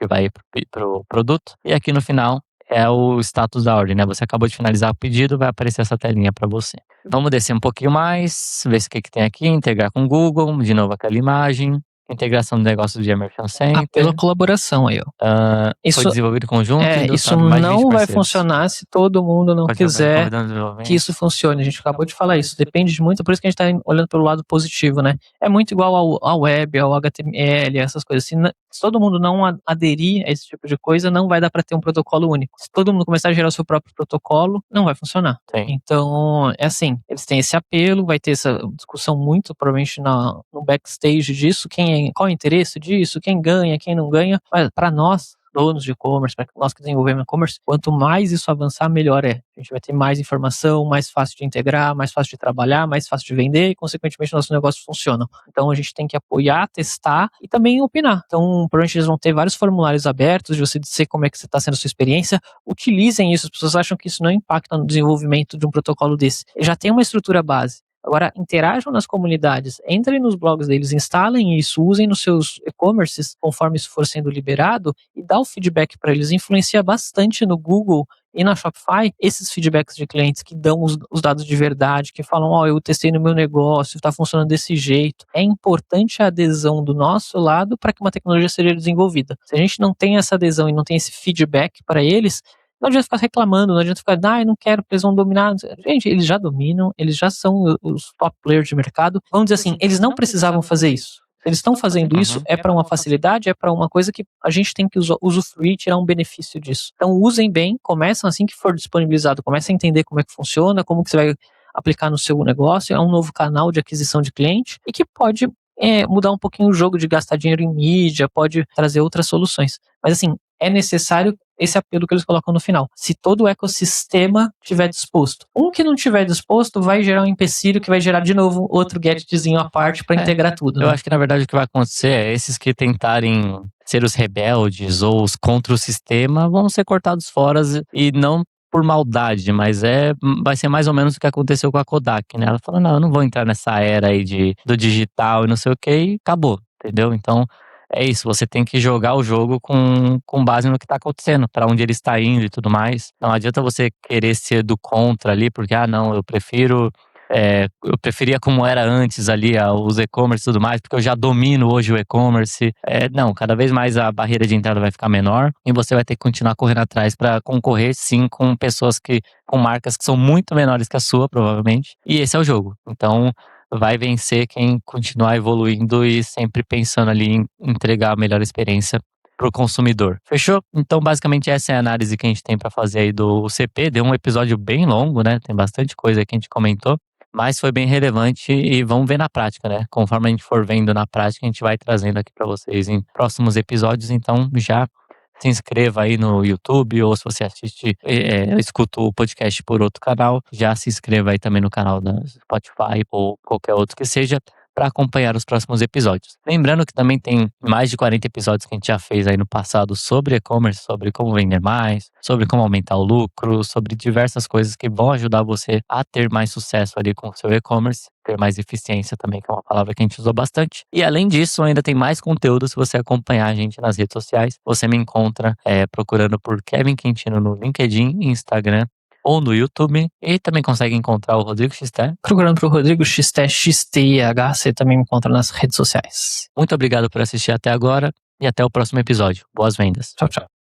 vai pro produto. E aqui no final é o status da ordem, né? Você acabou de finalizar o pedido, vai aparecer essa telinha para você. Vamos descer um pouquinho mais, ver o que tem aqui, integrar com o Google, de novo aquela imagem, integração do negócio de Merchant Pela Center. colaboração aí, ó. Foi Isso, desenvolvido em conjunto e isso endossado por mais de 20 não vai parceiros. funcionar se todo mundo não Pode jogar quiser convidando que desenvolvimento. isso funcione. A gente acabou de falar isso. Depende de muito, por isso que a gente está olhando pelo lado positivo, né? É muito igual ao web, ao HTML, essas coisas. Se todo mundo não aderir a esse tipo de coisa, não vai dar para ter um protocolo único. Se todo mundo começar a gerar o seu próprio protocolo, não vai funcionar. Sim. Então, é assim, eles têm esse apelo, vai ter essa discussão muito provavelmente no backstage disso, qual é o interesse disso, quem ganha, quem não ganha. Mas para nós, donos de e-commerce, para nós que desenvolvemos e-commerce, quanto mais isso avançar, melhor é. A gente vai ter mais informação, mais fácil de integrar, mais fácil de trabalhar, mais fácil de vender e, consequentemente, nossos negócios funcionam. Então, a gente tem que apoiar, testar e também opinar. Então, provavelmente eles vão ter vários formulários abertos de você dizer como é que está sendo a sua experiência. Utilizem isso. As pessoas acham que isso não impacta no desenvolvimento de um protocolo desse. Ele já tem uma estrutura base. Agora, interajam nas comunidades, entrem nos blogs deles, instalem isso, usem nos seus e-commerces, conforme isso for sendo liberado, e dá o feedback para eles. Influencia bastante no Google e na Shopify esses feedbacks de clientes que dão os dados de verdade, que falam, ó, eu testei no meu negócio, está funcionando desse jeito. É importante a adesão do nosso lado para que uma tecnologia seja desenvolvida. Se a gente não tem essa adesão e não tem esse feedback para eles, não adianta ficar reclamando, não adianta ficar, eu não quero, porque eles vão dominar. Gente, eles já dominam, eles já são os top players de mercado. Vamos dizer assim, eles não precisavam fazer isso. Se eles estão fazendo isso, é para uma facilidade, é para uma coisa que a gente tem que usufruir e tirar um benefício disso. Então usem bem, começam assim que for disponibilizado, comecem a entender como é que funciona, como que você vai aplicar no seu negócio, é um novo canal de aquisição de cliente e que pode mudar um pouquinho o jogo de gastar dinheiro em mídia, pode trazer outras soluções. Mas assim, é necessário esse apelo que eles colocam no final. Se todo o ecossistema estiver disposto. Um que não estiver disposto vai gerar um empecilho que vai gerar de novo outro gadgetzinho à parte para integrar tudo. Eu Né? acho que na verdade o que vai acontecer é esses que tentarem ser os rebeldes ou os contra o sistema vão ser cortados fora e não por maldade, mas vai ser mais ou menos o que aconteceu com a Kodak, né? Ela falou, não, eu não vou entrar nessa era aí do digital e não sei o que, e acabou, entendeu? Então, é isso, você tem que jogar o jogo com base no que tá acontecendo, para onde ele está indo e tudo mais. Não adianta você querer ser do contra ali, porque, não, eu prefiro Eu preferia como era antes ali, os e-commerce e tudo mais, porque eu já domino hoje o e-commerce. Não, cada vez mais a barreira de entrada vai ficar menor e você vai ter que continuar correndo atrás para concorrer, sim, com marcas que são muito menores que a sua, provavelmente. E esse é o jogo. Então, vai vencer quem continuar evoluindo e sempre pensando ali em entregar a melhor experiência para o consumidor. Fechou? Então, basicamente, essa é a análise que a gente tem para fazer aí do CP. Deu um episódio bem longo, né? Tem bastante coisa aí que a gente comentou, mas foi bem relevante e vamos ver na prática, né? Conforme a gente for vendo na prática, a gente vai trazendo aqui para vocês em próximos episódios. Então, já se inscreva aí no YouTube, ou se você escuta o podcast por outro canal, já se inscreva aí também no canal da Spotify ou qualquer outro que seja, para acompanhar os próximos episódios. Lembrando que também tem mais de 40 episódios que a gente já fez aí no passado sobre e-commerce, sobre como vender mais, sobre como aumentar o lucro, sobre diversas coisas que vão ajudar você a ter mais sucesso ali com o seu e-commerce, ter mais eficiência também, que é uma palavra que a gente usou bastante. E além disso, ainda tem mais conteúdo se você acompanhar a gente nas redes sociais. Você me encontra procurando por Kevin Quintino no LinkedIn, Instagram ou no YouTube, e também consegue encontrar o Rodrigo Xté. Procurando pro Rodrigo Xté, XTIH, você também me encontra nas redes sociais. Muito obrigado por assistir até agora e até o próximo episódio. Boas vendas. Tchau, tchau.